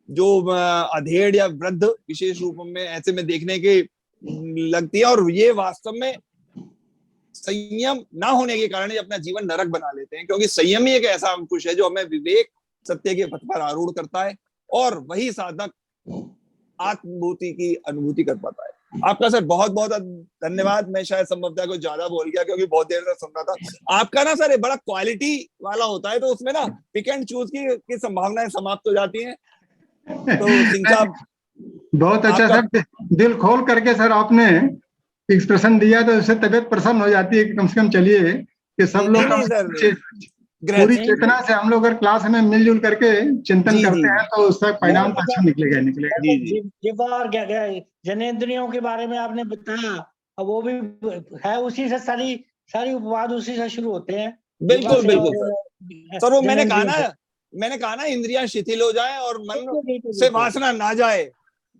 जो अधेड़ या वृद्ध विशेष रूप में ऐसे में देखने के लगती है, और ये वास्तव में संयम ना होने के कारण अपना जीवन नरक बना लेते हैं। क्योंकि संयम ही एक ऐसा अंकुश है जो हमें विवेक, सत्य के पथ पर आरूढ़ करता है और वही साधक आत्मभूति की अनुभूति कर पाता है। आपका सर बहुत बहुत धन्यवाद। मैं शायद संभवतः कुछ ज्यादा बोल गया क्योंकि बहुत देर से सुन रहा था। आपका ना सर एक बड़ा क्वालिटी वाला होता है, तो उसमें ना पिक एंड चूज की संभावनाएं समाप्त हो जाती हैं। तो सिंह साहब बहुत अच्छा आपका- सर, दिल खोल करके सर आपने एक्सप्रेशन दिया, तो उससे तबीयत प्रसन्न हो जाती है कि कम से कम चलिए कि सब लोग नहीं सर, पूरी चेतना से हम लोग अगर क्लास में मिलजुल करके चिंतन जी, करते जी। हैं तो उसका परिणाम तो अच्छा निकलेगा ही निकलेगा। जी, जी। जिह्वा और जनेंद्रियों के बारे में आपने बताया, अब वो भी है उसी से, सारी सारी उपवाद उसी से शुरू होते हैं। बिल्कुल जिह्वा से बिल्कुल और सर। वो मैंने कहा जनेंद्रियों ना इंद्रियां शिथिल हो जाए और मन से। से वासना ना जाए,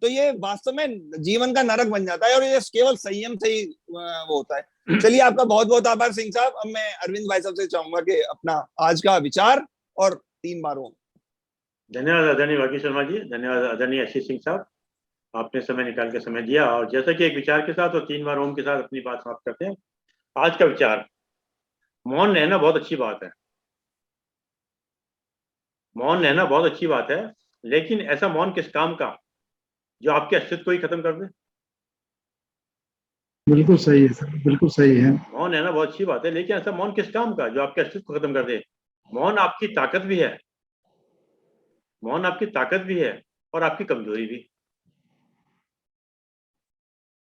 तो ये वास्तव में जीवन का नरक बन जाता है, और ये केवल संयम से ही वो होता है। चलिए, आपका बहुत बहुत आभार सिंह साहब। अब मैं अरविंद भाई साहब से चाहूंगा कि अपना आज का विचार और 3 बारों। धन्यवाद आदरणीय वाकी शर्मा जी, धन्यवाद आदरणीय आशीष सिंह साहब, आपने समय निकाल के समय दिया। और जैसा कि एक विचार के साथ और 3 बार ओम के साथ अपनी बात समाप्त करते हैं। आज का विचार, मौन रहना बहुत अच्छी बात है, मौन रहना बहुत अच्छी बात है, लेकिन ऐसा मौन किस काम का जो आपके अस्तित्व को ही खत्म कर दे। बिल्कुल सही है सर, बिल्कुल सही है। मौन रहना बहुत अच्छी बात है, लेकिन ऐसा मौन किस काम का जो आपके अस्तित्व को खत्म कर दे। मौन आपकी ताकत भी है, मौन आपकी ताकत भी है और आपकी कमजोरी भी।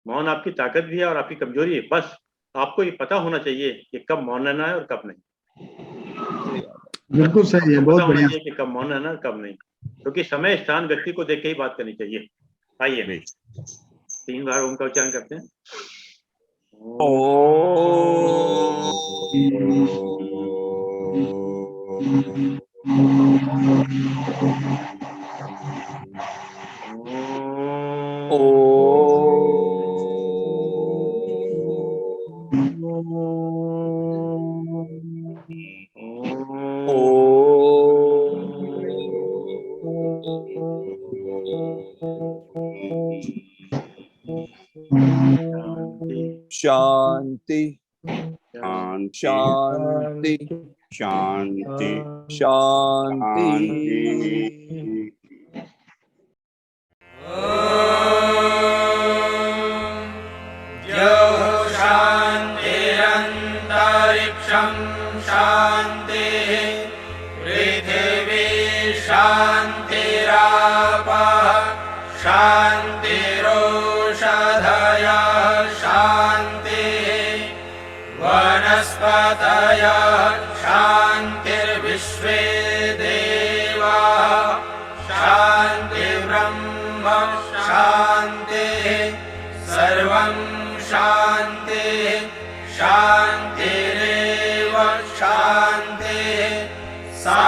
मौन आपकी ताकत भी है और आपकी कमजोरी है। बस आपको ये पता होना चाहिए कि कब मौन रहना है और कब नहीं। बिल्कुल सही है, पता बहुत होना बढ़िया। चाहिए कि कब मौन रहना है और कब नहीं, क्योंकि समय स्थान व्यक्ति को देख के ही बात करनी चाहिए। आइए 3 बार ओम का उच्चारण करते हैं। शांति शांति शांति शांति शांति। शान्तिरन्तरिक्षं शान्तिः पृथिवी शान्तिरापः शान्तिरोषधयः शान्तिः वनस्पतयः शान्तिर्विश्वे देवाः शान्तिर्ब्रह्म शान्तिः सर्वं शान्तिः शान्तिरेव शान्तिः सा